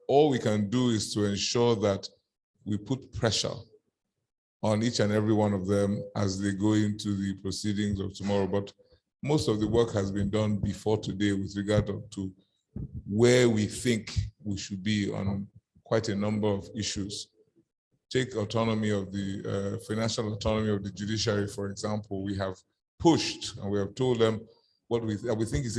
All we can do is to ensure that we put pressure on each and every one of them as they go into the proceedings of tomorrow. But most of the work has been done before today with regard to where we think we should be on quite a number of issues. Take autonomy of the financial autonomy of the judiciary, for example. We have pushed and we have told them what we think is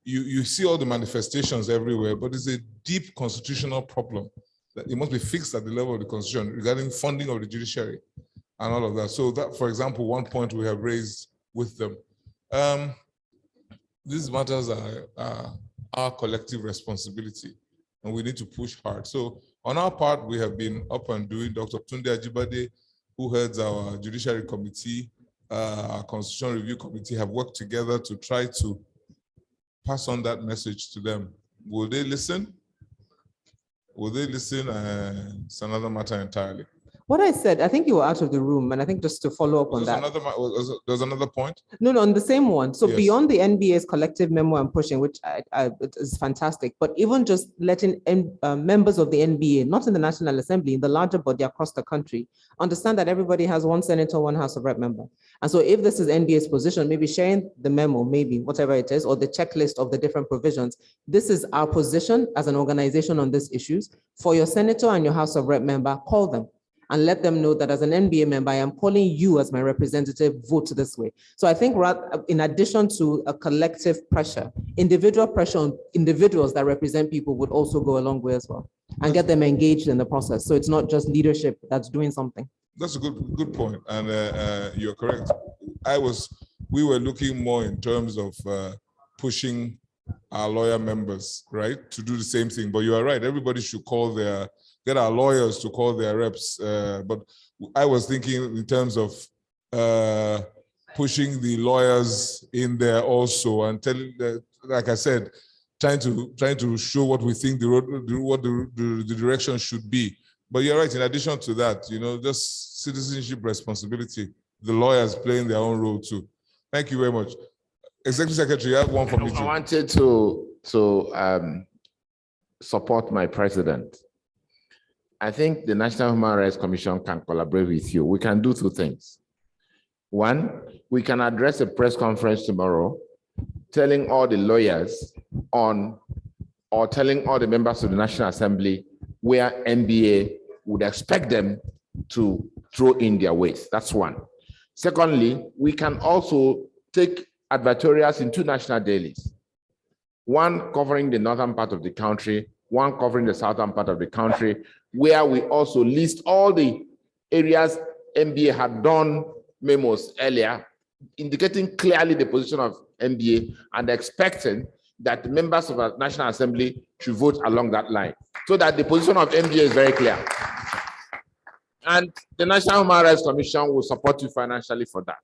you see all the manifestations everywhere, but it's a deep constitutional problem that it must be fixed at the level of the constitution regarding funding of the judiciary and all of that. So that, for example, one point we have raised with them. These matters are our collective responsibility, and we need to push hard. So on our part, we have been up and doing. Dr. Tunde Ajibade, who heads our Judiciary Committee, our Constitutional Review Committee, have worked together to try to pass on that message to them. Will they listen? Will they listen? It's another matter entirely. What I said, I think you were out of the room, and I think just to follow up on that. There's another point? No, on the same one. So Yes. beyond the NBA's collective memo I'm pushing, which it is fantastic, but even just letting members of the NBA, not in the National Assembly, in the larger body across the country, understand that everybody has one senator, one House of Rep member. And so if this is NBA's position, maybe sharing the memo, maybe whatever it is, or the checklist of the different provisions, this is our position as an organization on these issues. For your senator and your House of Rep member, call them and let them know that as an NBA member, I am calling you as my representative, vote this way. So I think in addition to a collective pressure, individual pressure on individuals that represent people would also go a long way as well and get them engaged in the process. So it's not just leadership that's doing something. That's a good point, and you're correct. We were looking more in terms of pushing our lawyer members, right, to do the same thing. But you are right. Everybody should get our lawyers to call their reps. But I was thinking in terms of pushing the lawyers in there also, and telling, like I said, trying to show what we think the direction should be. But you're right. In addition to that, just citizenship responsibility. The lawyers playing their own role too. Thank you very much. Executive Secretary, you have one for me too. I wanted to support my president. I think the National Human Rights Commission can collaborate with you. We can do two things. One, we can address a press conference tomorrow, telling all the lawyers or telling all the members of the National Assembly where NBA would expect them to throw in their weight. That's one. Secondly, we can also take advertorials in two national dailies, one covering the northern part of the country, one covering the southern part of the country, where we also list all the areas NBA had done memos earlier, indicating clearly the position of NBA and expecting that the members of the National Assembly should vote along that line, so that the position of NBA is very clear. And the National Human Rights Commission will support you financially for that.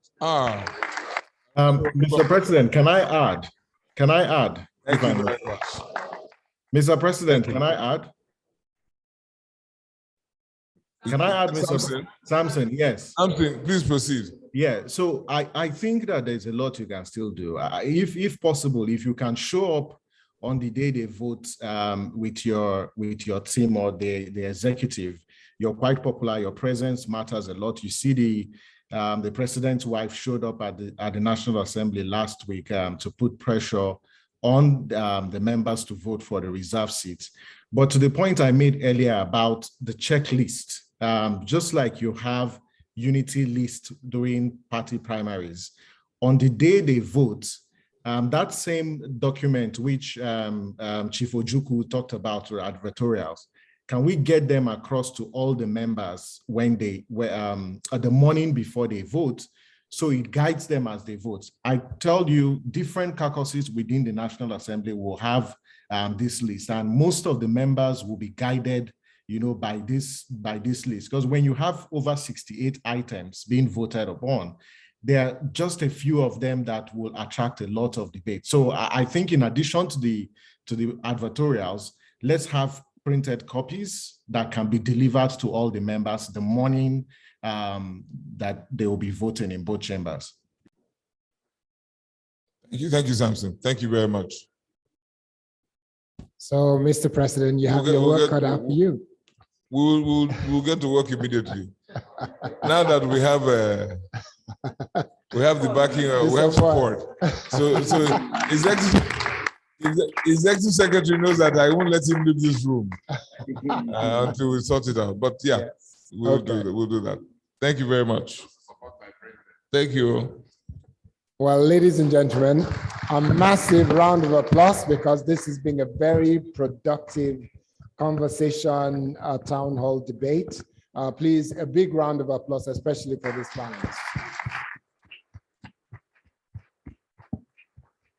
Mr. President, can I add? Thank you very much. Mr. President, can I add? Can I add, Mr. Sampson? Yes. Sampson, please proceed. Yeah, so I think that there's a lot you can still do. If possible, if you can show up on the day they vote with your team or the executive, you're quite popular, your presence matters a lot. You see the president's wife showed up at the National Assembly last week to put pressure on the members to vote for the reserve seats. But to the point I made earlier about the checklist, just like you have unity list during party primaries, on the day they vote, that same document which Chief Ojukwu talked about, or advertorials, can we get them across to all the members when at the morning before they vote, so it guides them as they vote? I tell you, different caucuses within the National Assembly will have this list, and most of the members will be guided, by this list. Because when you have over 68 items being voted upon, there are just a few of them that will attract a lot of debate. So I think, in addition to the advertorials, let's have printed copies that can be delivered to all the members the morning that they will be voting in both chambers. Thank you, Sampson. Thank you very much. So, Mr. President, you have your work cut out for you. We'll get to work immediately. Now that we have the backing, we have support. So Executive Secretary knows that I won't let him leave this room until we sort it out. But yeah, yes. We'll do that. Thank you very much. Thank you. Well, ladies and gentlemen, a massive round of applause, because this has been a very productive conversation, town hall debate. Please, a big round of applause, especially for this panelist.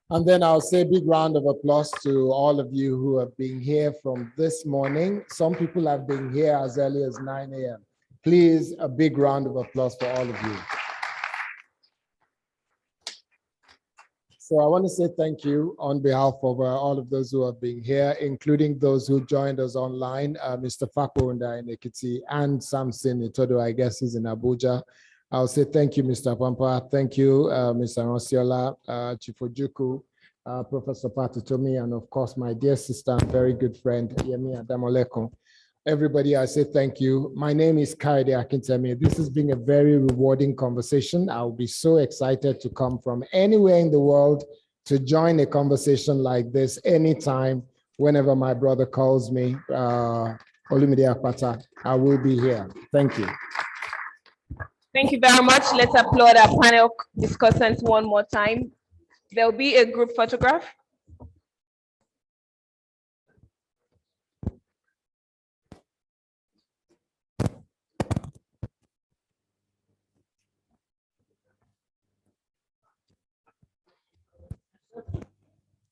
And then I'll say a big round of applause to all of you who have been here from this morning. Some people have been here as early as 9 a.m. Please, a big round of applause for all of you. So I want to say thank you on behalf of all of those who have been here, including those who joined us online, Mr. Fakunda in Ekiti and Samson Itodo, I guess he's in Abuja. I'll say thank you, Mr. Pampa. Thank you, Mr. Rosiola, Chief Ojuku, Professor Patutomi, and of course, my dear sister and very good friend, Yemi Adamoleko. Everybody, I say thank you. My name is Kaide Akintemi. This has been a very rewarding conversation. I'll be so excited to come from anywhere in the world to join a conversation like this anytime, whenever my brother calls me, Olumide Akpata, I will be here. Thank you. Thank you very much. Let's applaud our panel discussants one more time. There'll be a group photograph.